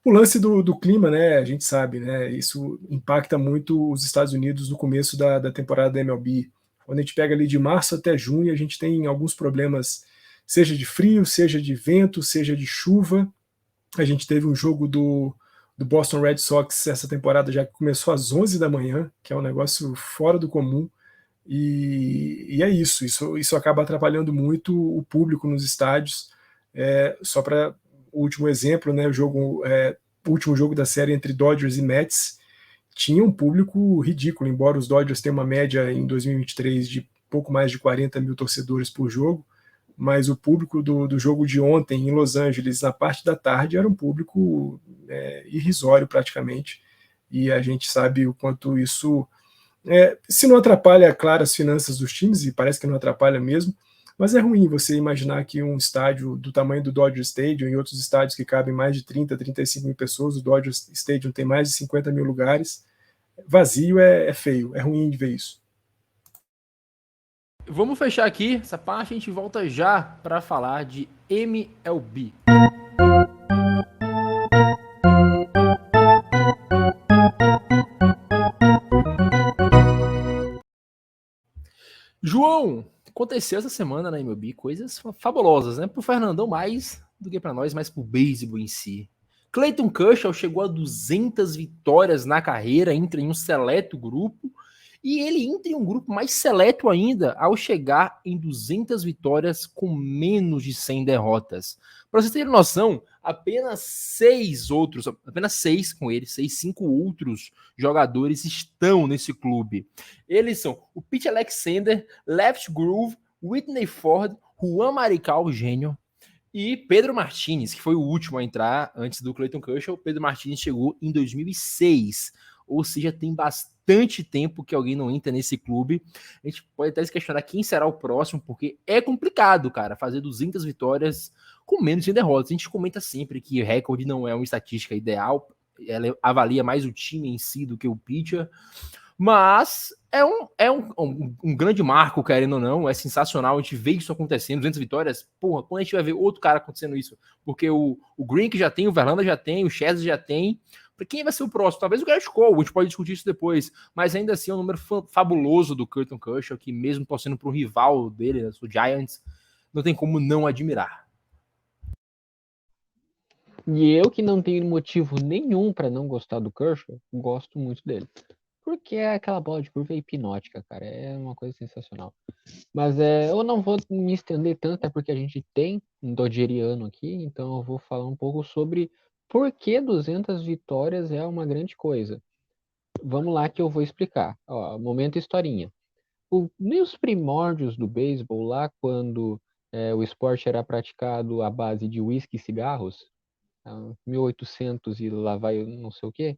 o lance do clima, né, a gente sabe, né, isso impacta muito os Estados Unidos no começo da temporada da MLB. Quando a gente pega ali de março até junho, a gente tem alguns problemas, seja de frio, seja de vento, seja de chuva. A gente teve um jogo do Boston Red Sox essa temporada já que começou às 11 da manhã, que é um negócio fora do comum. E é isso acaba atrapalhando muito o público nos estádios. Só para o último exemplo, né, o último jogo da série entre Dodgers e Mets tinha um público ridículo, embora os Dodgers tenham uma média em 2023 de pouco mais de 40 mil torcedores por jogo, mas o público do jogo de ontem em Los Angeles, na parte da tarde, era um público irrisório praticamente, e a gente sabe o quanto isso, se não atrapalha, claro, as finanças dos times, e parece que não atrapalha mesmo, mas é ruim você imaginar que um estádio do tamanho do Dodger Stadium e outros estádios que cabem mais de 30, 35 mil pessoas, o Dodger Stadium tem mais de 50 mil lugares, vazio é feio, é ruim de ver isso. Vamos fechar aqui essa parte, a gente volta já para falar de MLB. João, aconteceu essa semana na MLB coisas fabulosas, né? Pro Fernandão mais do que para nós, mas pro beisebol em si. Clayton Kershaw chegou a 200 vitórias na carreira, entra em um seleto grupo, E ele entra em um grupo mais seleto ainda ao chegar em 200 vitórias com menos de 100 derrotas. Para vocês terem noção, apenas 6 com ele, 5 outros jogadores estão nesse clube. Eles são o Pete Alexander, Left Groove, Whitney Ford, Juan Marical, gênio, e Pedro Martínez, que foi o último a entrar antes do Clayton Kershaw. Pedro Martínez chegou em 2006, ou seja, tem bastante tempo que alguém não entra nesse clube. A gente pode até se questionar quem será o próximo, porque é complicado, cara, fazer 200 vitórias com menos de derrotas. A gente comenta sempre que recorde não é uma estatística ideal, ela avalia mais o time em si do que o pitcher, mas é um grande marco, querendo ou não, é sensacional, a gente vê isso acontecendo, 200 vitórias, porra, quando a gente vai ver outro cara acontecendo isso, porque o Green que já tem, o Verlander já tem, o Chester já tem, quem vai ser o próximo? Talvez o Garrett Cole, a gente pode discutir isso depois, mas ainda assim é um número fabuloso do Clayton Kershaw, que mesmo torcendo para o rival dele, o Giants, não tem como não admirar. E eu, que não tenho motivo nenhum para não gostar do Kershaw, gosto muito dele. Porque aquela bola de curva é hipnótica, cara. É uma coisa sensacional. Mas eu não vou me estender tanto, até porque a gente tem um dodgeriano aqui, então eu vou falar um pouco sobre por que 200 vitórias é uma grande coisa. Vamos lá que eu vou explicar. Ó, momento historinha. Nos primórdios do beisebol, lá quando o esporte era praticado à base de uísque e cigarros, 1800 e lá vai não sei o quê,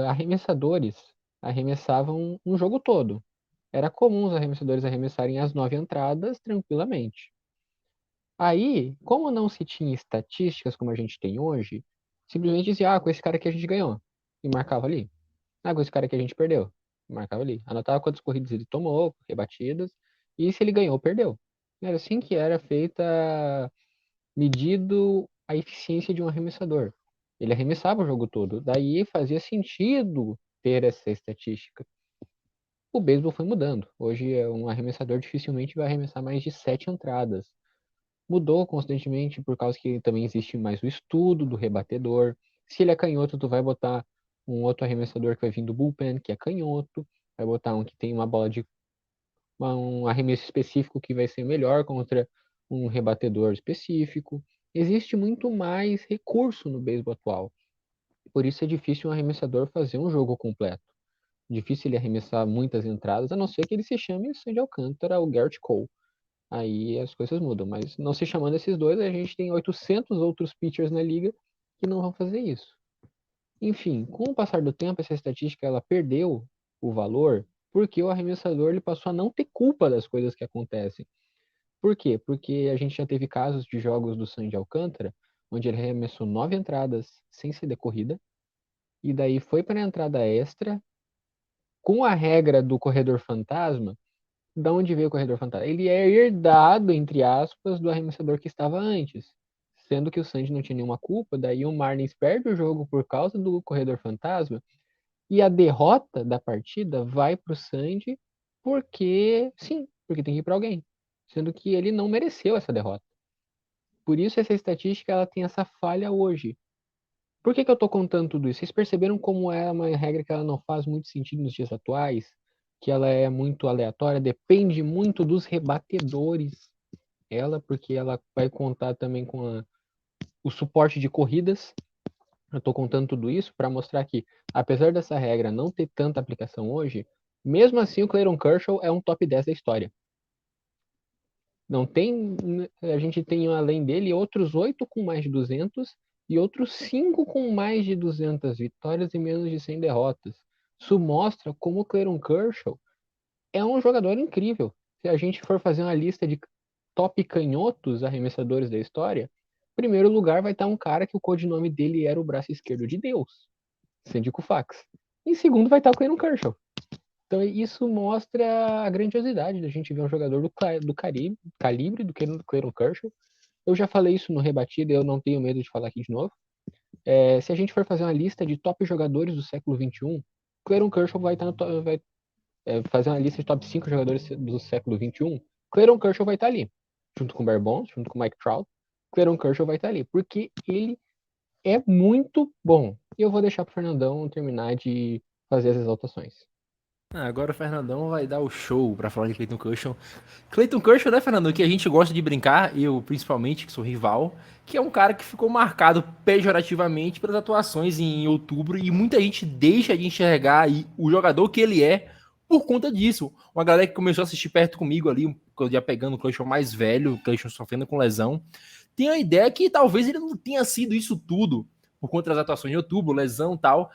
arremessadores arremessavam um jogo todo. Era comum os arremessadores arremessarem as 9 entradas tranquilamente. Aí, como não se tinha estatísticas como a gente tem hoje, simplesmente dizia, com esse cara que a gente ganhou, e marcava ali. Com esse cara que a gente perdeu, e marcava ali. Anotava quantas corridas ele tomou, rebatidas, e se ele ganhou ou perdeu. Era assim que era feita, medido a eficiência de um arremessador. Ele arremessava o jogo todo, daí fazia sentido ter essa estatística. O beisebol foi mudando. Hoje, um arremessador dificilmente vai arremessar mais de 7 entradas. Mudou constantemente por causa que também existe mais o estudo do rebatedor. Se ele é canhoto, tu vai botar um outro arremessador que vai vir do bullpen, que é canhoto. Vai botar um que tem uma bola de um arremesso específico que vai ser melhor contra um rebatedor específico. Existe muito mais recurso no beisebol atual. Por isso é difícil um arremessador fazer um jogo completo. Difícil ele arremessar muitas entradas, a não ser que ele se chame Sandy Alcântara ou Garrett Cole. Aí as coisas mudam, mas não se chamando esses dois, a gente tem 800 outros pitchers na liga que não vão fazer isso. Enfim, com o passar do tempo, essa estatística ela perdeu o valor porque o arremessador ele passou a não ter culpa das coisas que acontecem. Por quê? Porque a gente já teve casos de jogos do Sandy Alcântara, onde ele arremessou 9 entradas sem ser decorrida, e daí foi para a entrada extra, com a regra do corredor fantasma. Da onde veio o corredor fantasma? Ele é herdado, entre aspas, do arremessador que estava antes. Sendo que o Sandy não tinha nenhuma culpa, daí o Marlins perde o jogo por causa do corredor fantasma, e a derrota da partida vai para o Sandy porque, sim, porque tem que ir para alguém. Sendo que ele não mereceu essa derrota. Por isso essa estatística ela tem essa falha hoje. Por que eu estou contando tudo isso? Vocês perceberam como é uma regra que ela não faz muito sentido nos dias atuais? Que ela é muito aleatória, depende muito dos rebatedores. Porque ela vai contar também com o suporte de corridas. Eu estou contando tudo isso para mostrar que, apesar dessa regra não ter tanta aplicação hoje, mesmo assim o Clayton Kershaw é um top 10 da história. Não tem, a gente tem além dele outros 8 com mais de 200 e outros 5 com mais de 200 vitórias e menos de 100 derrotas. Isso mostra como o Clayton Kershaw é um jogador incrível. Se a gente for fazer uma lista de top canhotos arremessadores da história, em primeiro lugar vai estar um cara que o codinome dele era o braço esquerdo de Deus, Sandy Koufax. Em segundo vai estar o Clayton Kershaw. Então isso mostra a grandiosidade da gente ver um jogador do calibre do Clayton Kershaw. Eu já falei isso no Rebatido e eu não tenho medo de falar aqui de novo. Se a gente for fazer uma lista de top jogadores do século XXI, Clayton Kershaw vai estar fazer uma lista de top 5 jogadores do século XXI, Clayton Kershaw vai estar ali, junto com o Barry Bonds, junto com o Mike Trout. Clayton Kershaw vai estar ali, porque ele é muito bom. E eu vou deixar para o Fernandão terminar de fazer as exaltações. Agora o Fernandão vai dar o show pra falar de Clayton Kershaw. Clayton Kershaw, né, Fernandão, que a gente gosta de brincar, eu principalmente, que sou rival, que é um cara que ficou marcado pejorativamente pelas atuações em outubro e muita gente deixa de enxergar aí o jogador que ele é por conta disso. Uma galera que começou a assistir perto comigo ali, quando ia pegando o Kershaw mais velho, o Kershaw sofrendo com lesão, tem a ideia que talvez ele não tenha sido isso tudo por conta das atuações de outubro, lesão e tal.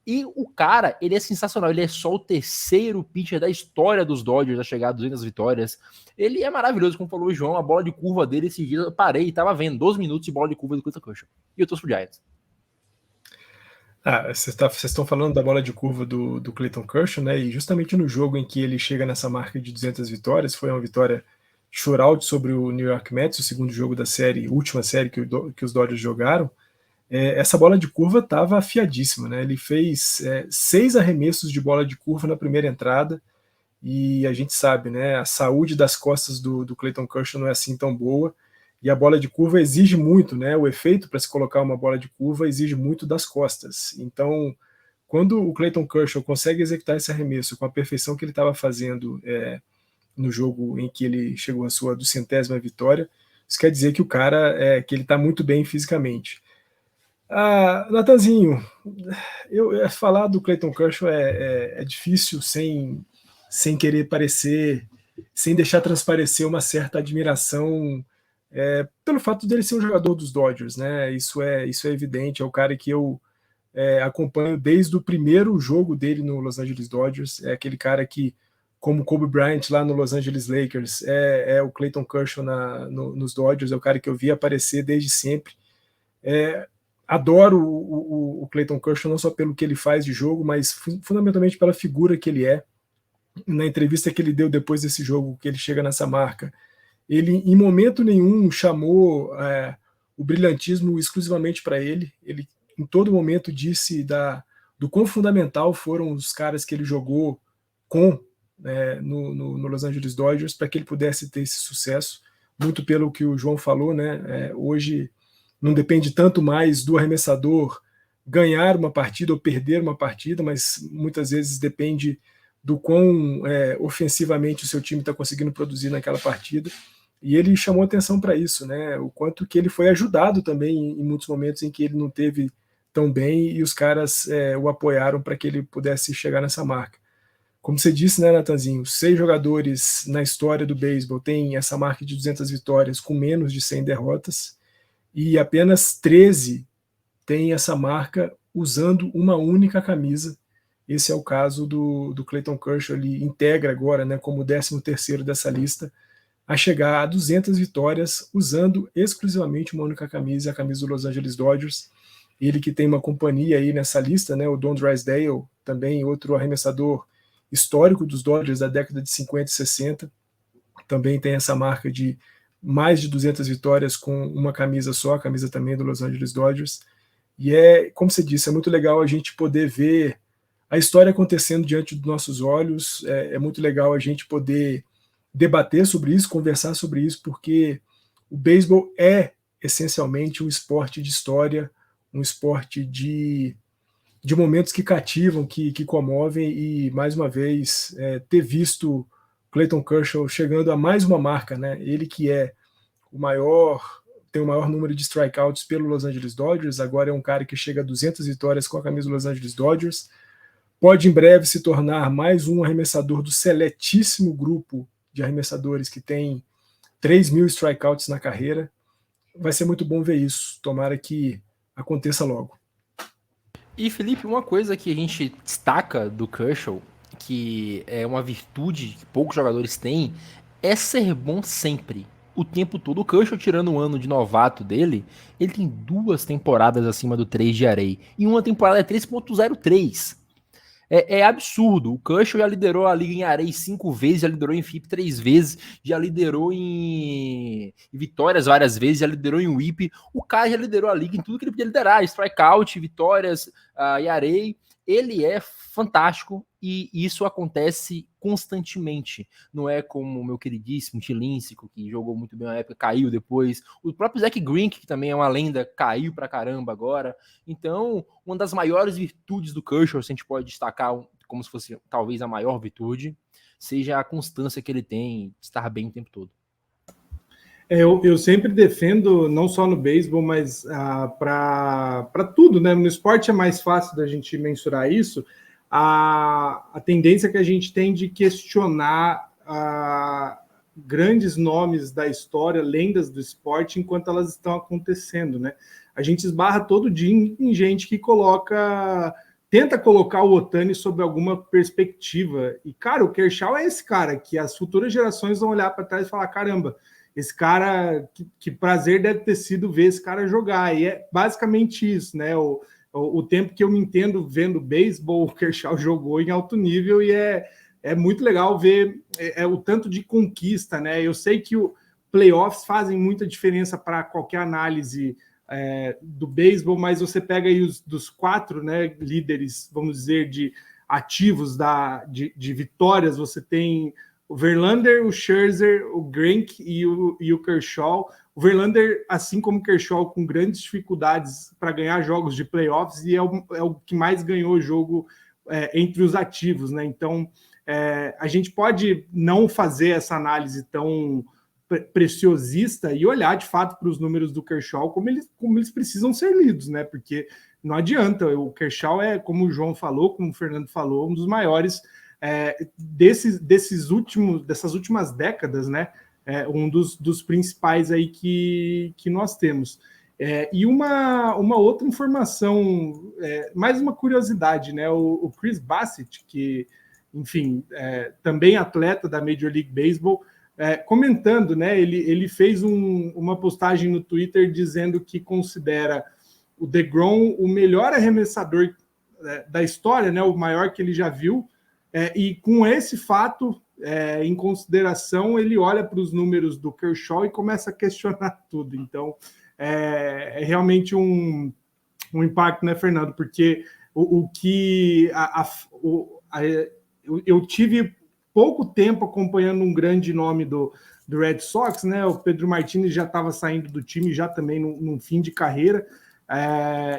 E o cara, ele é sensacional. Ele é só o terceiro pitcher da história dos Dodgers a chegar a 200 vitórias. Ele é maravilhoso, como falou o João. A bola de curva dele esses dias eu parei e tava vendo 12 minutos de bola de curva do Clayton Kershaw. E eu torço pro Giants. Vocês estão falando da bola de curva do Clayton Kershaw, né? E justamente no jogo em que ele chega nessa marca de 200 vitórias, foi uma vitória shootout sobre o New York Mets, o segundo jogo da série, última série que os Dodgers jogaram. Essa bola de curva estava afiadíssima, né? Ele fez 6 arremessos de bola de curva na primeira entrada, e a gente sabe, né? A saúde das costas do Clayton Kershaw não é assim tão boa, e a bola de curva exige muito, né? O efeito para se colocar uma bola de curva exige muito das costas. Então, quando o Clayton Kershaw consegue executar esse arremesso com a perfeição que ele estava fazendo no jogo em que ele chegou à sua 200ª vitória, isso quer dizer que o cara que ele está muito bem fisicamente. Natanzinho, falar do Clayton Kershaw é difícil sem querer parecer, sem deixar transparecer uma certa admiração pelo fato dele ser um jogador dos Dodgers, né? Isso é evidente. É o cara que eu acompanho desde o primeiro jogo dele no Los Angeles Dodgers. É aquele cara que, como Kobe Bryant lá no Los Angeles Lakers, é o Clayton Kershaw nos Dodgers. É o cara que eu vi aparecer desde sempre. Adoro o Clayton Kershaw não só pelo que ele faz de jogo, mas fundamentalmente pela figura que ele é. Na entrevista que ele deu depois desse jogo, que ele chega nessa marca, ele em momento nenhum chamou o brilhantismo exclusivamente para ele. Ele em todo momento disse do quão fundamental foram os caras que ele jogou com no Los Angeles Dodgers para que ele pudesse ter esse sucesso. Muito pelo que o João falou, né? Hoje não depende tanto mais do arremessador ganhar uma partida ou perder uma partida, mas muitas vezes depende do quão ofensivamente o seu time está conseguindo produzir naquela partida. E ele chamou atenção para isso, né? O quanto que ele foi ajudado também em muitos momentos em que ele não teve tão bem e os caras o apoiaram para que ele pudesse chegar nessa marca. Como você disse, né, Natanzinho, 6 jogadores na história do beisebol têm essa marca de 200 vitórias com menos de 100 derrotas, e apenas 13 têm essa marca usando uma única camisa. Esse é o caso do Clayton Kershaw. Ele integra agora, né, como 13º dessa lista, a chegar a 200 vitórias usando exclusivamente uma única camisa, a camisa do Los Angeles Dodgers. Ele que tem uma companhia aí nessa lista, né, o Don Drysdale, também outro arremessador histórico dos Dodgers da década de 50 e 60, também tem essa marca de mais de 200 vitórias com uma camisa só, a camisa também do Los Angeles Dodgers. E como você disse, é muito legal a gente poder ver a história acontecendo diante dos nossos olhos. É muito legal a gente poder debater sobre isso, conversar sobre isso, porque o beisebol é essencialmente um esporte de história, um esporte de momentos que cativam, que comovem, e mais uma vez ter visto Clayton Kershaw chegando a mais uma marca, né? Ele que tem o maior número de strikeouts pelo Los Angeles Dodgers, agora é um cara que chega a 200 vitórias com a camisa do Los Angeles Dodgers, pode em breve se tornar mais um arremessador do seletíssimo grupo de arremessadores que tem 3.000 strikeouts na carreira. Vai ser muito bom ver isso, tomara que aconteça logo. E Felipe, uma coisa que a gente destaca do Kershaw, que é uma virtude que poucos jogadores têm, é ser bom sempre, o tempo todo. O Kershaw, tirando um ano de novato dele, ele tem 2 temporadas acima do 3 de ERA, e uma temporada é 3.03. É absurdo. O Kershaw já liderou a liga em ERA 5 vezes, já liderou em FIP 3 vezes, já liderou em vitórias várias vezes, já liderou em WHIP. O cara já liderou a liga em tudo que ele podia liderar: strikeout, vitórias, ERA. Ele é fantástico e isso acontece constantemente. Não é como o meu queridíssimo Tilíncico, que jogou muito bem na época, caiu depois. O próprio Zach Greinke, que também é uma lenda, caiu pra caramba agora. Então, uma das maiores virtudes do Kershaw, se a gente pode destacar como se fosse talvez a maior virtude, seja a constância que ele tem de estar bem o tempo todo. Eu sempre defendo, não só no beisebol, mas para tudo, né? No esporte é mais fácil da gente mensurar isso, a tendência que a gente tem de questionar grandes nomes da história, lendas do esporte, enquanto elas estão acontecendo, né? A gente esbarra todo dia em gente que tenta colocar o Ohtani sob alguma perspectiva. E, cara, o Kershaw é esse cara que as futuras gerações vão olhar para trás e falar, caramba, esse cara, que prazer deve ter sido ver esse cara jogar. E é basicamente isso, né? O tempo que eu me entendo vendo beisebol, o Kershaw jogou em alto nível e é muito legal ver o tanto de conquista, né? Eu sei que os playoffs fazem muita diferença para qualquer análise do beisebol, mas você pega aí dos 4, né, líderes, vamos dizer, de ativos de vitórias, você tem o Verlander, o Scherzer, o Greinke e o Kershaw. O Verlander, assim como o Kershaw, com grandes dificuldades para ganhar jogos de playoffs, e é o que mais ganhou o jogo entre os ativos, né? Então, a gente pode não fazer essa análise tão preciosista e olhar, de fato, para os números do Kershaw como eles precisam ser lidos, né? Porque não adianta. O Kershaw como o João falou, como o Fernando falou, um dos maiores dessas últimas décadas, né? Um dos principais aí que nós temos. E uma outra informação, mais uma curiosidade, né? O Chris Bassitt, que, enfim, também atleta da Major League Baseball, comentando, né? Ele fez uma postagem no Twitter dizendo que considera o DeGrom o melhor arremessador da história, né? O maior que ele já viu. E com esse fato em consideração, ele olha para os números do Kershaw e começa a questionar tudo. Então, é realmente um impacto, né, Fernando? Porque eu tive pouco tempo acompanhando um grande nome do Red Sox, né? O Pedro Martínez já estava saindo do time, já também num fim de carreira.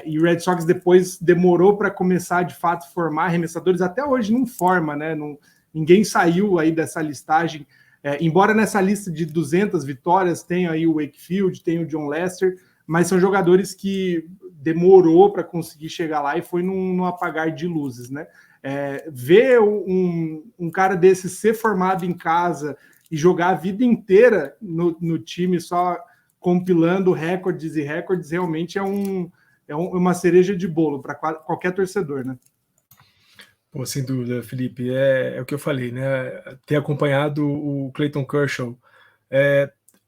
E o Red Sox depois demorou para começar de fato formar arremessadores, até hoje não forma, né? Ninguém saiu aí dessa listagem, embora nessa lista de 200 vitórias tenha aí o Wakefield, tem o John Lester, mas são jogadores que demorou para conseguir chegar lá e foi num apagar de luzes, né? Ver um cara desse ser formado em casa e jogar a vida inteira no time só compilando recordes e recordes, realmente é uma cereja de bolo para qualquer torcedor, né? Pô, sem dúvida, Felipe, é o que eu falei, né? Ter acompanhado o Clayton Kershaw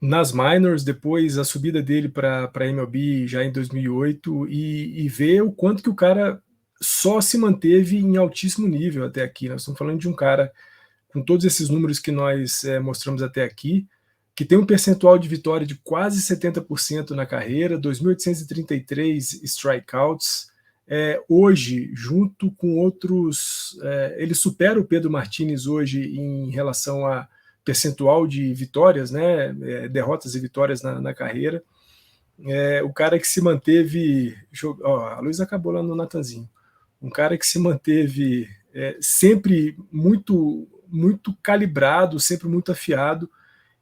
nas minors, depois a subida dele para a MLB já em 2008 e ver o quanto que o cara só se manteve em altíssimo nível até aqui. Nós estamos falando de um cara com todos esses números que nós mostramos até aqui, que tem um percentual de vitória de quase 70% na carreira, 2.833 strikeouts. Hoje, junto com outros, ele supera o Pedro Martínez hoje em relação a percentual de vitórias, né, derrotas e vitórias na carreira. O cara que se manteve... a luz acabou lá no Natanzinho. Um cara que se manteve sempre muito, muito calibrado, sempre muito afiado,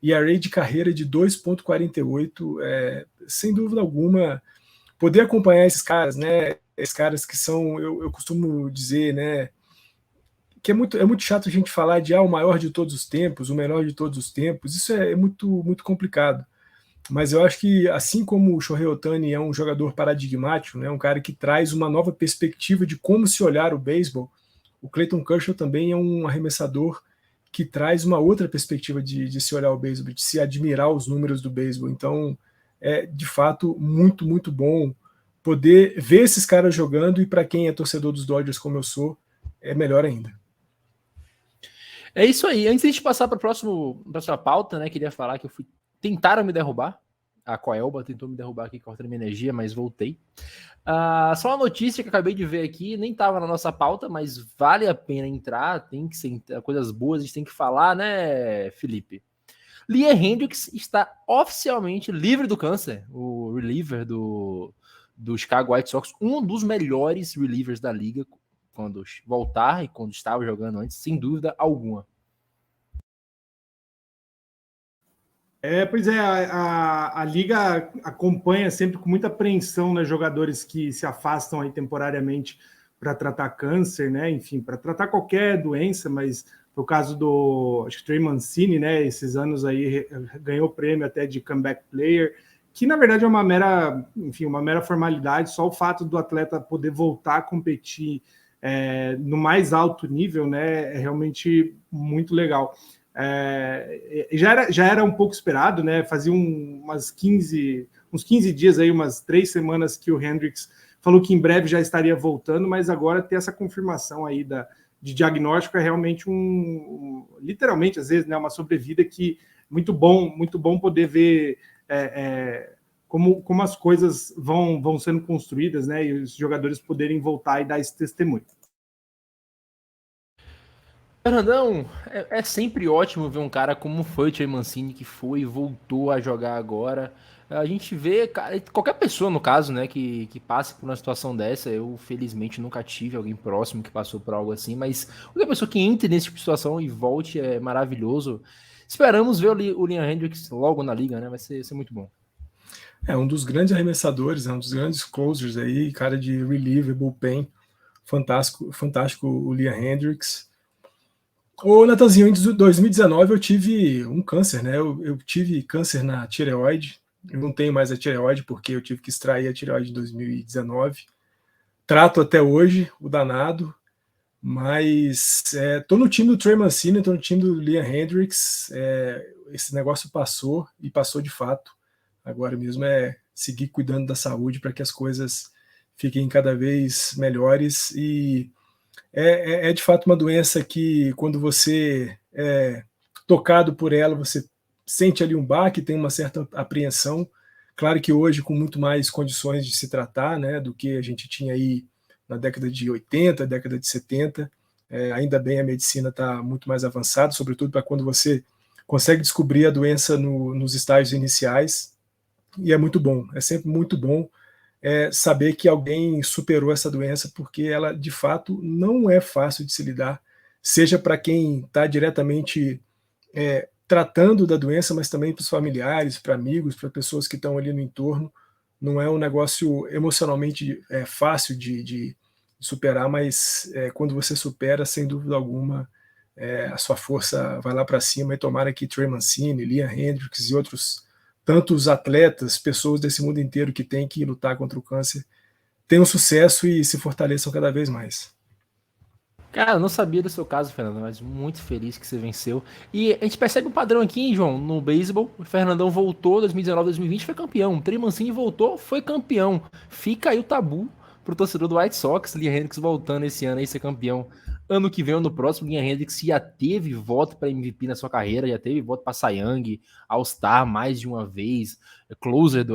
e a rate de carreira de 2.48, sem dúvida alguma, poder acompanhar esses caras, né? Esses caras que são, eu costumo dizer, né? Que é muito chato a gente falar de o maior de todos os tempos, o melhor de todos os tempos. Isso é muito, muito complicado. Mas eu acho que, assim como o Shohei Ohtani é um jogador paradigmático, né? Um cara que traz uma nova perspectiva de como se olhar o beisebol, o Clayton Kershaw também é um arremessador que traz uma outra perspectiva de se olhar o beisebol, de se admirar os números do beisebol. Então, é de fato muito, muito bom poder ver esses caras jogando, e para quem é torcedor dos Dodgers como eu sou, é melhor ainda. É isso aí. Antes de a gente passar para a próxima pauta, né, queria falar que tentaram me derrubar. A Coelba tentou me derrubar aqui, cortando minha energia, mas voltei. Só uma notícia que eu acabei de ver aqui, nem estava na nossa pauta, mas vale a pena entrar, tem que ser coisas boas, a gente tem que falar, né, Felipe? Liam Hendricks está oficialmente livre do câncer, o reliever do Chicago White Sox, um dos melhores relievers da liga, quando voltar e quando estava jogando antes, sem dúvida alguma. Pois é, a Liga acompanha sempre com muita apreensão, né, jogadores que se afastam aí temporariamente para tratar câncer, né, enfim, para tratar qualquer doença, mas foi o caso do, acho que Trey Mancini, né, esses anos aí ganhou prêmio até de comeback player, que na verdade é uma mera, enfim, uma mera formalidade, só o fato do atleta poder voltar a competir no mais alto nível, né, é realmente muito legal. Já era um pouco esperado, né? Fazia uns 15 dias aí, umas 3 semanas que o Hendricks falou que em breve já estaria voltando, mas agora ter essa confirmação aí de diagnóstico é realmente literalmente, às vezes, né, uma sobrevida que muito bom poder ver como as coisas vão sendo construídas, né? E os jogadores poderem voltar e dar esse testemunho. Fernandão, é sempre ótimo ver um cara como foi o Trey Mancini, que foi e voltou a jogar agora. A gente vê, cara, qualquer pessoa, no caso, né, que passe por uma situação dessa, eu felizmente nunca tive alguém próximo que passou por algo assim, mas qualquer pessoa que entre nesse tipo de situação e volte é maravilhoso. Esperamos ver o Liam Hendricks logo na liga, né, vai ser muito bom. É um dos grandes arremessadores, um dos grandes closers aí, cara de reliever, bullpen, fantástico o Liam Hendricks. Ô, Natanzinho, em 2019 eu tive um câncer, né? Eu tive câncer na tireoide. Eu não tenho mais a tireoide porque eu tive que extrair a tireoide em 2019. Trato até hoje o danado, mas tô no time do Trey Mancini, tô no time do Liam Hendricks. Esse negócio passou e passou de fato. Agora mesmo é seguir cuidando da saúde para que as coisas fiquem cada vez melhores e é de fato uma doença que, quando você é tocado por ela, você sente ali um baque, tem uma certa apreensão. Claro que hoje, com muito mais condições de se tratar, né, do que a gente tinha aí na década de 80, década de 70, ainda bem a medicina está muito mais avançada, sobretudo para quando você consegue descobrir a doença nos estágios iniciais, e é muito bom, é sempre muito bom saber que alguém superou essa doença, porque ela, de fato, não é fácil de se lidar, seja para quem está diretamente tratando da doença, mas também para os familiares, para amigos, para pessoas que estão ali no entorno. Não é um negócio emocionalmente fácil de superar, mas quando você supera, sem dúvida alguma, a sua força vai lá para cima, e tomara que Trey Mancini, Liam Hendricks e outros tantos atletas, pessoas desse mundo inteiro que têm que lutar contra o câncer, tenham sucesso e se fortaleçam cada vez mais. Cara, eu não sabia do seu caso, Fernando, mas muito feliz que você venceu. E a gente percebe um padrão aqui, hein, João, no beisebol. O Fernandão voltou 2019, 2020, foi campeão. O Trey Mancini voltou, foi campeão. Fica aí o tabu pro torcedor do White Sox, Liam Hendricks voltando esse ano aí ser campeão. Ano que vem ou no próximo, Liam Hendricks já teve voto para MVP na sua carreira, já teve voto para Cy Young, All-Star mais de uma vez, closer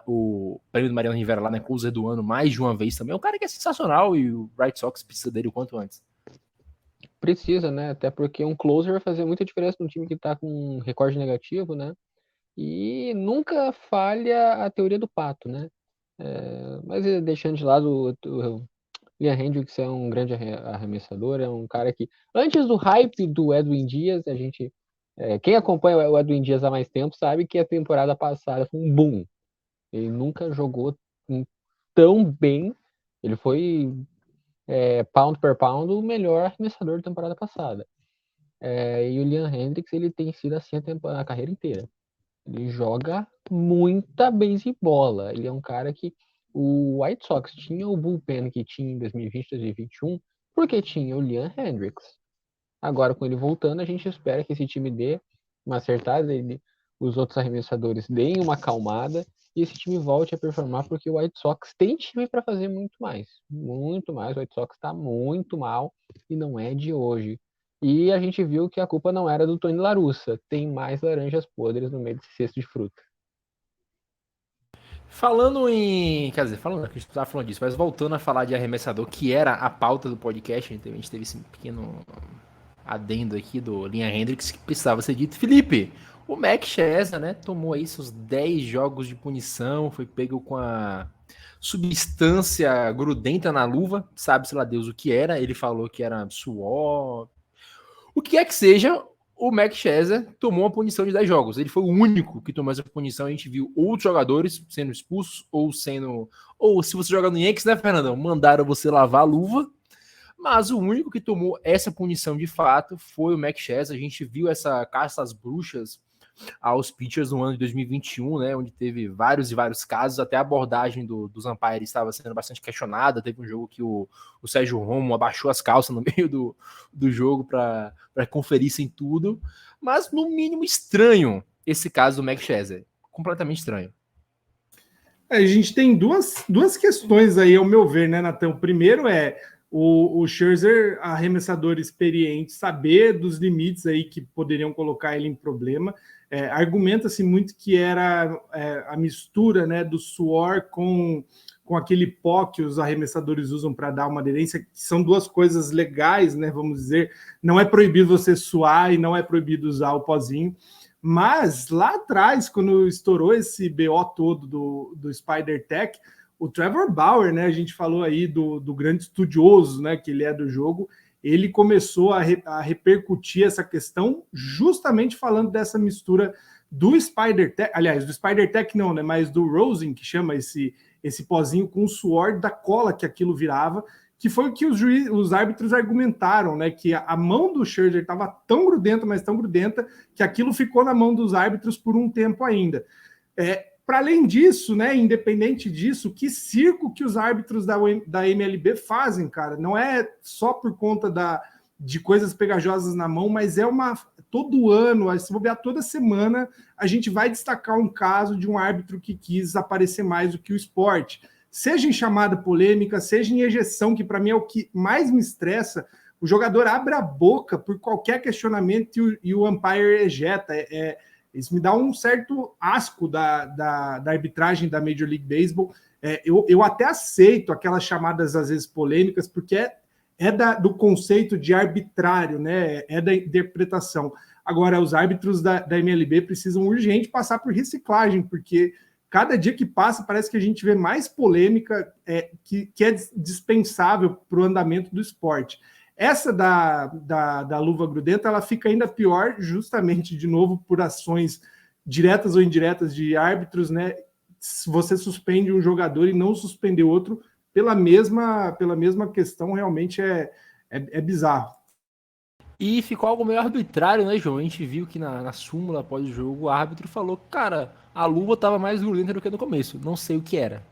o prêmio do Mariano Rivera lá, né, closer do ano mais de uma vez também. É um cara que é sensacional e o White Sox precisa dele o quanto antes. Precisa, né? Até porque um closer vai fazer muita diferença num time que tá com um recorde negativo, né? E nunca falha a teoria do pato, né? Mas deixando de lado o Liam Hendricks é um grande arremessador, é um cara que, antes do hype do Edwin Dias, a gente, quem acompanha o Edwin Dias há mais tempo sabe que a temporada passada foi um boom. Ele nunca jogou tão bem. Ele foi pound per pound o melhor arremessador da temporada passada. E o Liam Hendricks, ele tem sido assim a carreira inteira. Ele joga muita beisebola. Ele é um cara que o White Sox tinha o bullpen que tinha em 2020, 2021, porque tinha o Liam Hendricks. Agora, com ele voltando, a gente espera que esse time dê uma acertada, os outros arremessadores deem uma acalmada e esse time volte a performar, porque o White Sox tem time para fazer muito mais. Muito mais. O White Sox está muito mal e não é de hoje. E a gente viu que a culpa não era do Tony La Russa. Tem mais laranjas podres no meio desse cesto de fruta. Falando em. Quer dizer, falando, a gente estava falando disso, mas voltando a falar de arremessador, que era a pauta do podcast, a gente teve esse adendo aqui do Linha Hendrix que precisava ser dito. Felipe, o Max Scherzer, né, tomou aí seus 10 jogos de punição, foi pego com a substância grudenta na luva, sabe-se lá Deus o que era, ele falou que era suor. O que é que seja, o Max Scherzer tomou uma punição de 10 jogos. Ele foi o único que tomou essa punição. A gente viu outros jogadores sendo expulsos ou sendo... Ou se você joga no Yankees, né, Fernandão? Mandaram você lavar a luva. Mas o único que tomou essa punição de fato foi o Max Scherzer. A gente viu essa caça às bruxas aos pitchers no ano de 2021, né, onde teve vários e vários casos, até a abordagem dos umpires estava sendo bastante questionada. Teve um jogo que o Sérgio Romo abaixou as calças no meio do jogo para conferir sem tudo, mas no mínimo estranho esse caso do Max Scherzer, completamente estranho. A gente tem duas questões aí, ao meu ver, né, Nathan? O primeiro é o Scherzer, arremessador experiente, saber dos limites aí que poderiam colocar ele em problema. Argumenta-se muito que era a mistura, né, do suor com aquele pó que os arremessadores usam para dar uma aderência, que são duas coisas legais, né, vamos dizer. Não é proibido você suar e não é proibido usar o pozinho. Mas lá atrás, quando estourou esse BO todo do Spider Tech, o Trevor Bauer, né, a gente falou aí do grande estudioso, né, que ele é do jogo, ele começou a repercutir essa questão justamente falando dessa mistura do Spider Tech, aliás, do Spider Tech não, né, mas do rosin, que chama esse pozinho com o suor da cola que aquilo virava, que foi o que os árbitros argumentaram, né, que a mão do Scherzer estava tão grudenta, mas tão grudenta, que aquilo ficou na mão dos árbitros por um tempo ainda. Para além disso, né, independente disso, que circo que os árbitros da MLB fazem, cara, não é só por conta de coisas pegajosas na mão, mas todo ano, se bobear toda semana, a gente vai destacar um caso de um árbitro que quis aparecer mais do que o esporte. Seja em chamada polêmica, seja em ejeção, que para mim é o que mais me estressa, o jogador abre a boca por qualquer questionamento e o umpire ejeta. Isso me dá um certo asco da arbitragem da Major League Baseball. Eu até aceito aquelas chamadas, às vezes, polêmicas, porque do conceito de arbitrário, né? É da interpretação. Agora, os árbitros da MLB precisam urgente passar por reciclagem, porque cada dia que passa parece que a gente vê mais polêmica que é dispensável para o andamento do esporte. Essa da luva grudenta, ela fica ainda pior justamente, de novo, por ações diretas ou indiretas de árbitros, né? Você suspende um jogador e não suspender outro pela mesma questão, realmente é bizarro. E ficou algo meio arbitrário, né, João? A gente viu que na súmula após o jogo, o árbitro falou, cara, a luva estava mais grudenta do que no começo. Não sei o que era.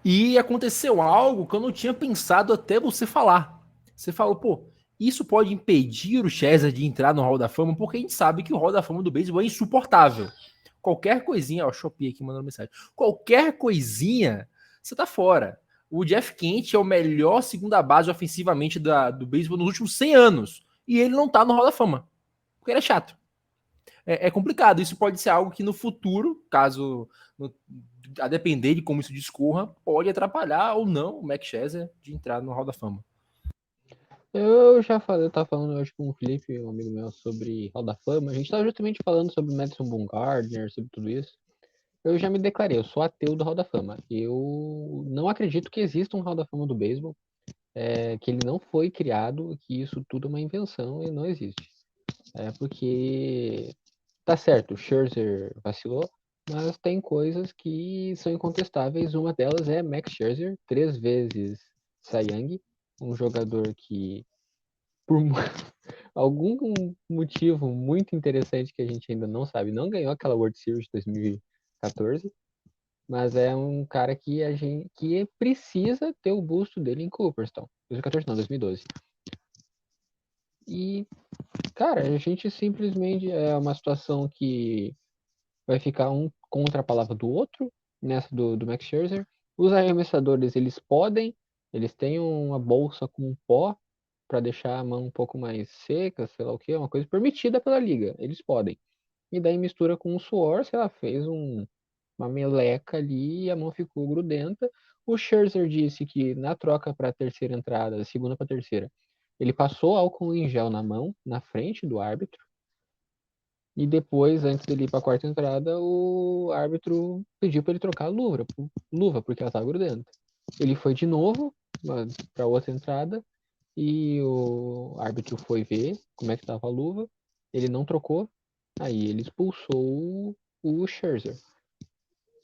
E aconteceu algo que eu não tinha pensado até você falar. Você falou, pô, isso pode impedir o Scherzer de entrar no Hall da Fama, porque a gente sabe que o Hall da Fama do beisebol é insuportável. Qualquer coisinha, ó, Shopee aqui mandando mensagem. Qualquer coisinha, você tá fora. O Jeff Kent é o melhor segunda base ofensivamente do beisebol nos últimos 100 anos. E ele não tá no Hall da Fama. Porque ele é chato. É complicado. Isso pode ser algo que no futuro, caso a depender de como isso discorra, pode atrapalhar ou não o Max Scherzer de entrar no Hall da Fama. Eu já falei, eu tava falando hoje com o Felipe, um amigo meu, sobre Hall da Fama. A gente tava justamente falando sobre Madison Bumgarner, sobre tudo isso. Eu já me declarei, eu sou ateu do Hall da Fama. Eu não acredito que exista um Hall da Fama do beisebol, que ele não foi criado, que isso tudo é uma invenção e não existe. Porque tá certo, o Scherzer vacilou, mas tem coisas que são incontestáveis. Uma delas é Max Scherzer, 3 vezes Cy Young, um jogador que, por algum motivo muito interessante que a gente ainda não sabe, não ganhou aquela World Series de 2014, mas é um cara que que precisa ter o busto dele em Cooperstown. 2014 não, 2012. E, cara, a gente simplesmente é uma situação que vai ficar um contra a palavra do outro, nessa do Max Scherzer. Os arremessadores, eles têm uma bolsa com pó para deixar a mão um pouco mais seca, sei lá o que, é uma coisa permitida pela liga, eles podem. E daí mistura com o suor, sei lá, fez uma meleca ali e a mão ficou grudenta. O Scherzer disse que na troca para a terceira entrada, segunda para terceira, Ele passou álcool em gel na mão, na frente do árbitro, e depois, antes dele ir para a quarta entrada, o árbitro pediu para ele trocar a luva, porque ela estava grudenta. Ele foi de novo para outra entrada e o árbitro foi ver como é que estava a luva. Ele não trocou, aí ele expulsou o Scherzer.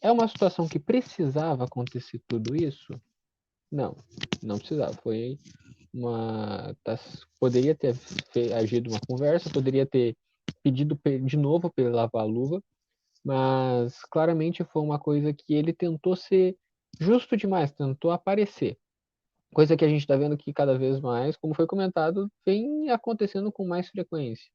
É uma situação que precisava acontecer tudo isso? Não precisava. Foi poderia ter agido uma conversa, poderia ter pedido de novo para ele lavar a luva, mas claramente foi uma coisa que ele tentou ser justo demais, tentou aparecer. Coisa que a gente está vendo que cada vez mais, como foi comentado, vem acontecendo com mais frequência.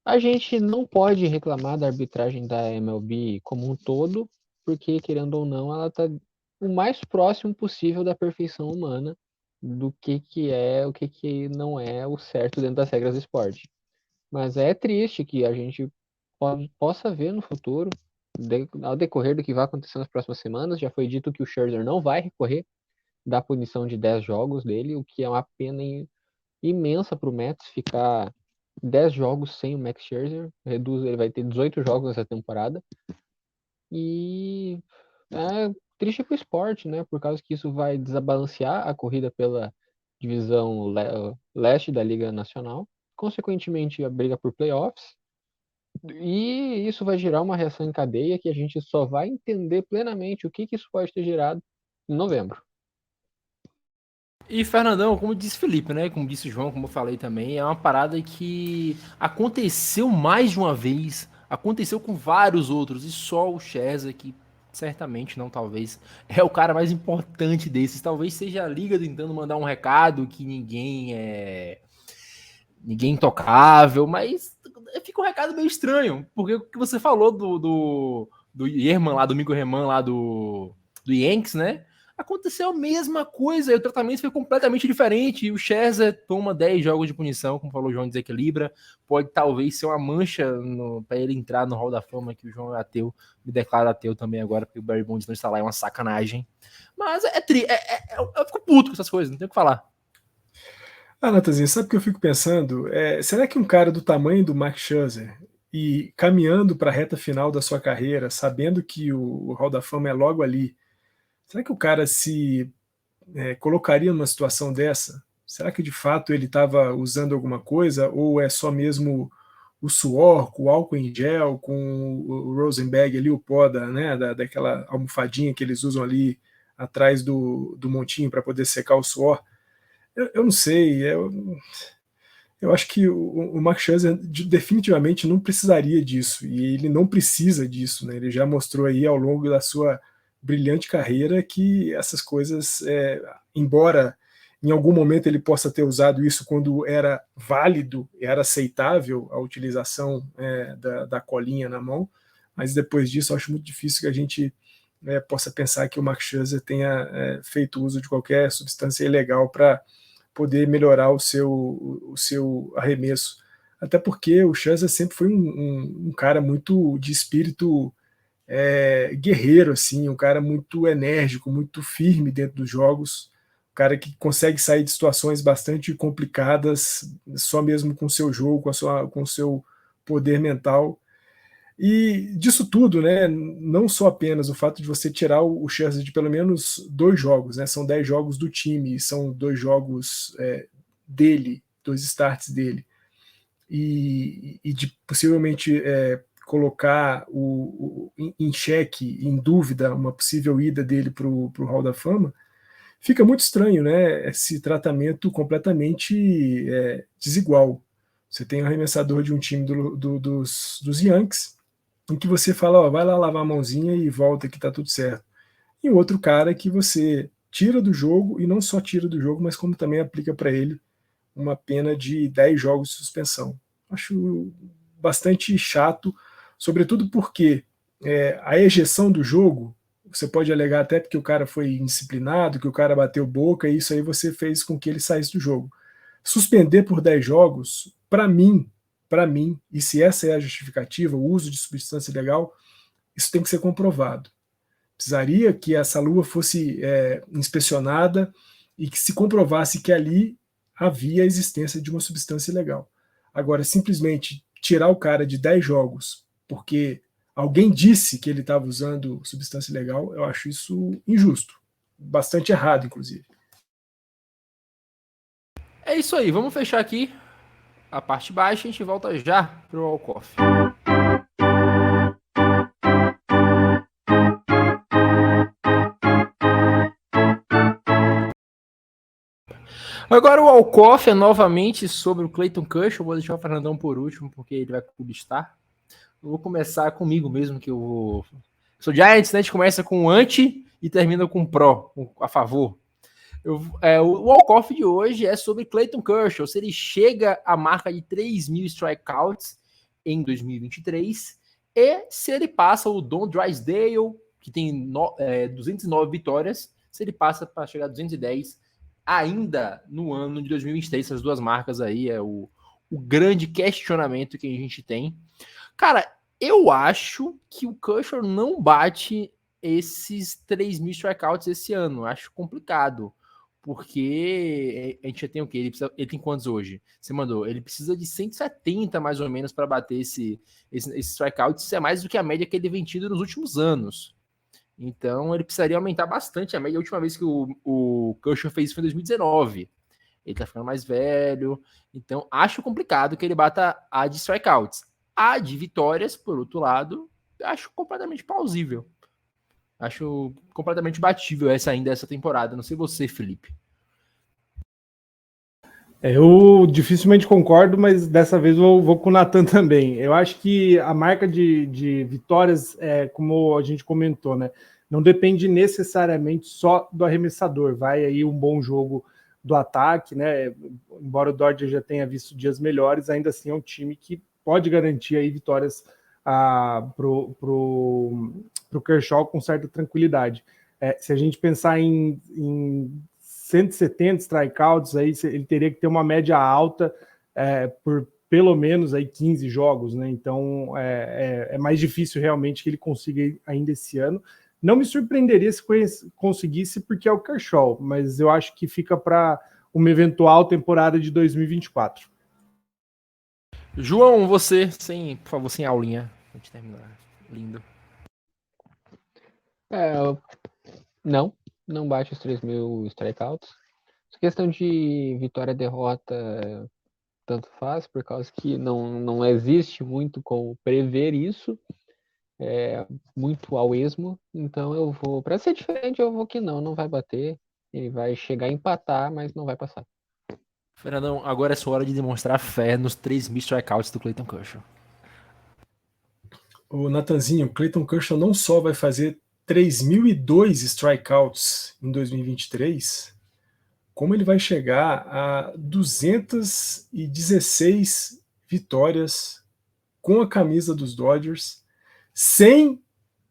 A gente não pode reclamar da arbitragem da MLB como um todo, porque, querendo ou não, ela está o mais próximo possível da perfeição humana do que é, o que não é o certo dentro das regras do esporte. Mas é triste que a gente possa ver no futuro, ao decorrer do que vai acontecer nas próximas semanas. Já foi dito que o Scherzer não vai recorrer da punição de 10 jogos dele, o que é uma pena imensa para o Mets ficar 10 jogos sem o Max Scherzer. Ele vai ter 18 jogos nessa temporada. E é triste para o esporte, né? Por causa que isso vai desabalancear a corrida pela divisão leste da Liga Nacional, consequentemente a briga por playoffs, e isso vai gerar uma reação em cadeia que a gente só vai entender plenamente o que isso pode ter gerado em novembro. E Fernandão, como disse Felipe, né? Como disse o João, como eu falei também, é uma parada que aconteceu mais de uma vez, aconteceu com vários outros, e só o Scherzer, que certamente não, talvez, é o cara mais importante desses. Talvez seja a liga tentando mandar um recado que ninguém é intocável, mas fica um recado meio estranho, porque o que você falou do Yerman lá, do Miguel Reman lá do Yankees, né? Aconteceu a mesma coisa, e o tratamento foi completamente diferente. E o Scherzer toma 10 jogos de punição, como falou o João, desequilibra. Pode talvez ser uma mancha para ele entrar no Hall da Fama, que o João é ateu, me declara ateu também agora, porque o Barry Bonds não está lá, é uma sacanagem. Mas eu fico puto com essas coisas, não tem o que falar. Natanzinho, sabe o que eu fico pensando? Será que um cara do tamanho do Max Scherzer e caminhando para a reta final da sua carreira, sabendo que o Hall da Fama é logo ali, será que o cara se colocaria numa situação dessa? Será que de fato ele estava usando alguma coisa ou é só mesmo o suor, com o álcool em gel, com o Rosenberg ali, o pó daquela almofadinha que eles usam ali atrás do montinho para poder secar o suor? Eu não sei, eu acho que o Max Scherzer definitivamente não precisaria disso, e ele não precisa disso, né? Ele já mostrou aí ao longo da sua brilhante carreira que essas coisas, embora em algum momento ele possa ter usado isso quando era válido, era aceitável a utilização da colinha na mão, mas depois disso eu acho muito difícil que a gente possa pensar que o Max Scherzer tenha feito uso de qualquer substância ilegal para poder melhorar o seu arremesso. Até porque o Scherzer sempre foi um cara muito de espírito guerreiro, assim, um cara muito enérgico, muito firme dentro dos jogos, um cara que consegue sair de situações bastante complicadas só mesmo com o seu jogo, com o seu poder mental. E disso tudo, né, não só apenas o fato de você tirar o Scherzer de pelo menos 2 jogos, né, são 10 jogos do time, são 2 jogos dele, 2 starts dele, e de possivelmente colocar em xeque, em dúvida, uma possível ida dele para o Hall da Fama, fica muito estranho, né, esse tratamento completamente desigual. Você tem um arremessador de um time dos Yankees, em que você fala, vai lá lavar a mãozinha e volta que tá tudo certo. E outro cara que você tira do jogo, e não só tira do jogo, mas como também aplica para ele uma pena de 10 jogos de suspensão. Acho bastante chato, sobretudo porque a ejeção do jogo, você pode alegar até porque o cara foi indisciplinado, que o cara bateu boca, e isso aí você fez com que ele saísse do jogo. Suspender por 10 jogos, para mim, e se essa é a justificativa, o uso de substância ilegal, isso tem que ser comprovado. Precisaria que essa luva fosse inspecionada e que se comprovasse que ali havia a existência de uma substância ilegal. Agora, simplesmente tirar o cara de 10 jogos porque alguém disse que ele estava usando substância ilegal, eu acho isso injusto. Bastante errado, inclusive. É isso aí, vamos fechar aqui a parte baixa e a gente volta já pro Walkoff. Agora o Walkoff é novamente sobre o Clayton Kershaw. Vou deixar o Fernandão por último, porque ele vai clubistar. Eu vou começar comigo mesmo, que eu vou... Sou Giants, né? A gente começa com anti e termina com pró, a favor. O walk-off de hoje é sobre Clayton Kershaw, se ele chega à marca de 3.000 strikeouts em 2023 e se ele passa o Don Drysdale, que tem 209 vitórias, se ele passa para chegar a 210 ainda no ano de 2023. Essas duas marcas aí é o grande questionamento que a gente tem. Cara, eu acho que o Kershaw não bate esses 3.000 strikeouts esse ano. Acho complicado. Porque a gente já tem o quê? Ele tem quantos hoje? Você mandou. Ele precisa de 170 mais ou menos para bater esse strikeout. Isso é mais do que a média que ele vem tido nos últimos anos. Então ele precisaria aumentar bastante a média. A última vez que o Kershaw fez isso foi em 2019. Ele tá ficando mais velho. Então acho complicado que ele bata a de strikeouts. A de vitórias, por outro lado, acho completamente plausível. Acho completamente batível essa temporada. Não sei você, Felipe. Eu dificilmente concordo, mas dessa vez vou com o Nathan também. Eu acho que a marca de vitórias, como a gente comentou, né, não depende necessariamente só do arremessador. Vai aí um bom jogo do ataque, né? Embora o Dodgers já tenha visto dias melhores, ainda assim é um time que pode garantir aí vitórias pro Kershaw com certa tranquilidade. Se a gente pensar em 170 strikeouts, aí ele teria que ter uma média alta por pelo menos aí 15 jogos, né? Então é mais difícil realmente que ele consiga ainda esse ano. Não me surpreenderia se conseguisse, porque é o Kershaw, mas eu acho que fica para uma eventual temporada de 2024. João, você, por favor, sem aulinha. A gente terminar. Lindo. Não bate os 3.000 strikeouts. Essa questão de vitória-derrota tanto faz, por causa que não existe muito como prever isso. É muito ao esmo. Então eu vou, para ser diferente, eu vou que não vai bater. Ele vai chegar a empatar, mas não vai passar. Fernandão, agora é sua hora de demonstrar fé nos 3.000 strikeouts do Clayton Kershaw. O Natanzinho, o Clayton Kershaw não só vai fazer 3.002 strikeouts em 2023, como ele vai chegar a 216 vitórias com a camisa dos Dodgers, sem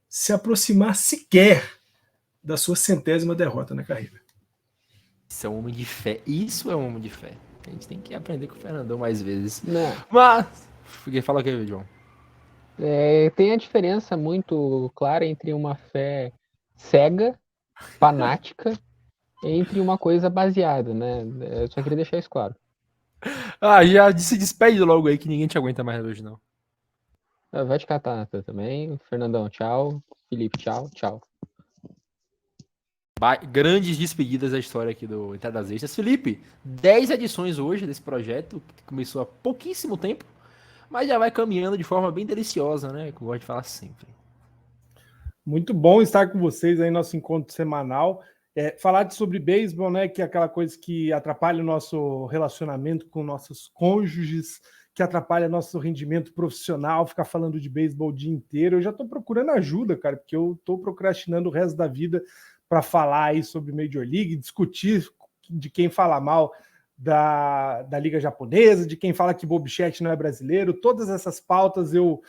se aproximar sequer da sua 100ª derrota na carreira. Isso é um homem de fé. Isso é um homem de fé. A gente tem que aprender com o Fernandão mais vezes. Não. Mas... Fala aqui, João. Tem a diferença muito clara entre uma fé cega, fanática, entre uma coisa baseada, né? Eu só queria deixar isso claro. Já se despede logo aí, que ninguém te aguenta mais hoje, não. Vai te catar, Nathan, também. Fernandão, tchau. Felipe, tchau. Grandes despedidas da história aqui do Entradas Extras. Felipe, 10 edições hoje desse projeto, que começou há pouquíssimo tempo, mas já vai caminhando de forma bem deliciosa, né? Que eu gosto de falar sempre. Muito bom estar com vocês aí no nosso encontro semanal. Falar sobre beisebol, né? Que é aquela coisa que atrapalha o nosso relacionamento com nossos cônjuges, que atrapalha nosso rendimento profissional, ficar falando de beisebol o dia inteiro. Eu já estou procurando ajuda, cara, porque eu estou procrastinando o resto da vida para falar aí sobre Major League, discutir de quem fala mal da Liga Japonesa, de quem fala que Bob Bichette não é brasileiro. Todas essas pautas eu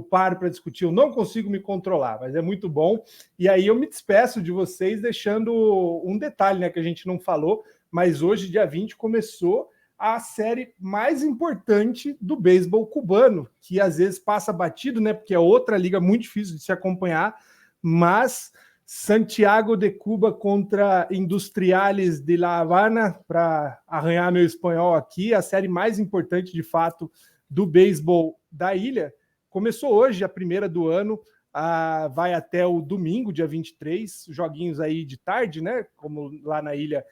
paro para discutir, eu não consigo me controlar, mas é muito bom. E aí eu me despeço de vocês deixando um detalhe, né, que a gente não falou, mas hoje, dia 20, começou a série mais importante do beisebol cubano, que às vezes passa batido, né, porque é outra liga muito difícil de se acompanhar, mas Santiago de Cuba contra Industriales de La Habana, para arranhar meu espanhol aqui, a série mais importante, de fato, do beisebol da ilha. Começou hoje, a primeira do ano, vai até o domingo, dia 23, joguinhos aí de tarde, né? Como lá na ilha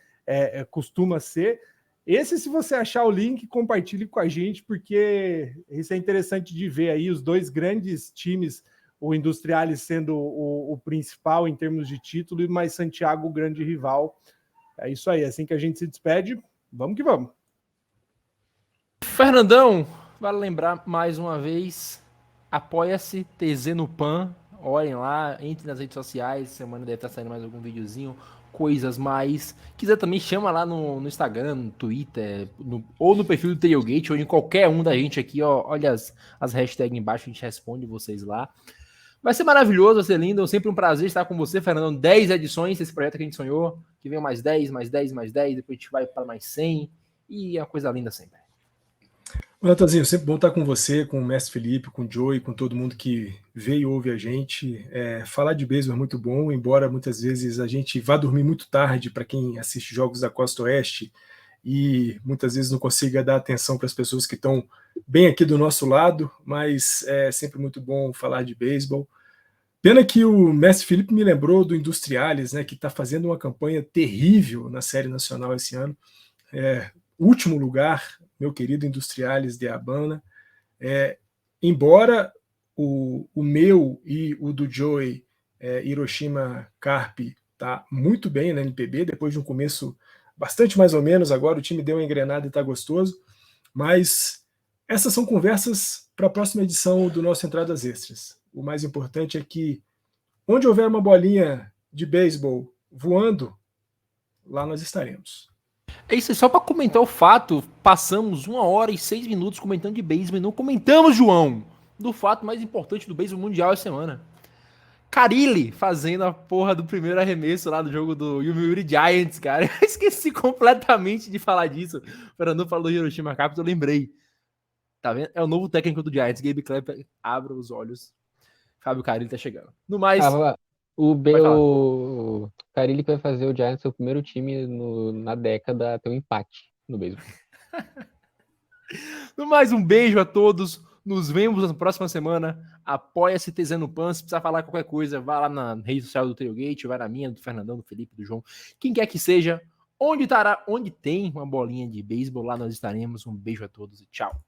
costuma ser. Esse, se você achar o link, compartilhe com a gente, porque isso é interessante de ver aí os dois grandes times, o Industriales sendo o principal em termos de título, e mais Santiago o grande rival. É isso aí, assim que a gente se despede, vamos que vamos. Fernandão, vale lembrar mais uma vez, apoia-se, TZ no Pan, olhem lá, entre nas redes sociais, semana deve estar saindo mais algum videozinho, coisas mais. Quiser também, chama lá no Instagram, no Twitter, ou no perfil do Tailgate, ou em qualquer um da gente aqui, ó, olha as hashtags embaixo, a gente responde vocês lá. Vai ser maravilhoso, vai ser lindo, sempre um prazer estar com você, Fernandão. 10 edições desse projeto que a gente sonhou, que venham mais 10, mais 10, mais 10, depois a gente vai para mais 100, e é uma coisa linda sempre. Natanzinho, sempre bom estar com você, com o Mestre Felipe, com o Joey, com todo mundo que vê e ouve a gente. Falar de beisebol é muito bom, embora muitas vezes a gente vá dormir muito tarde para quem assiste jogos da Costa Oeste e muitas vezes não consiga dar atenção para as pessoas que estão bem aqui do nosso lado, mas é sempre muito bom falar de beisebol. Pena que o Mestre Felipe me lembrou do Industriales, né, que está fazendo uma campanha terrível na Série Nacional esse ano. Último lugar, meu querido Industriales de Habana. Embora o meu e o do Joey, Hiroshima Carp, tá muito bem na NPB, depois de um começo bastante mais ou menos, agora o time deu uma engrenada e está gostoso, mas essas são conversas para a próxima edição do nosso Entradas Extras. O mais importante é que onde houver uma bolinha de beisebol voando, lá nós estaremos. É isso aí, só para comentar o fato, passamos 1 hora e 6 minutos comentando de beisebol e não comentamos, João, do fato mais importante do beisebol mundial essa semana. Carilli fazendo a porra do primeiro arremesso lá do jogo do Yomiuri Giants, cara. Eu esqueci completamente de falar disso. O Fernando falou do Hiroshima Capital, eu lembrei. Tá vendo? É o novo técnico do Giants, Gabe Klepper. Abra os olhos. Fábio Carilli tá chegando. No mais... O Carilli vai fazer o Giants ser o primeiro time na década a ter um empate no beisebol. No mais, um beijo a todos. Nos vemos na próxima semana. Apoia-se TZ no Pan. Se precisar falar qualquer coisa, vá lá na rede social do Tailgate, vai na minha, do Fernandão, do Felipe, do João. Quem quer que seja. Onde tem uma bolinha de beisebol, lá nós estaremos. Um beijo a todos e tchau.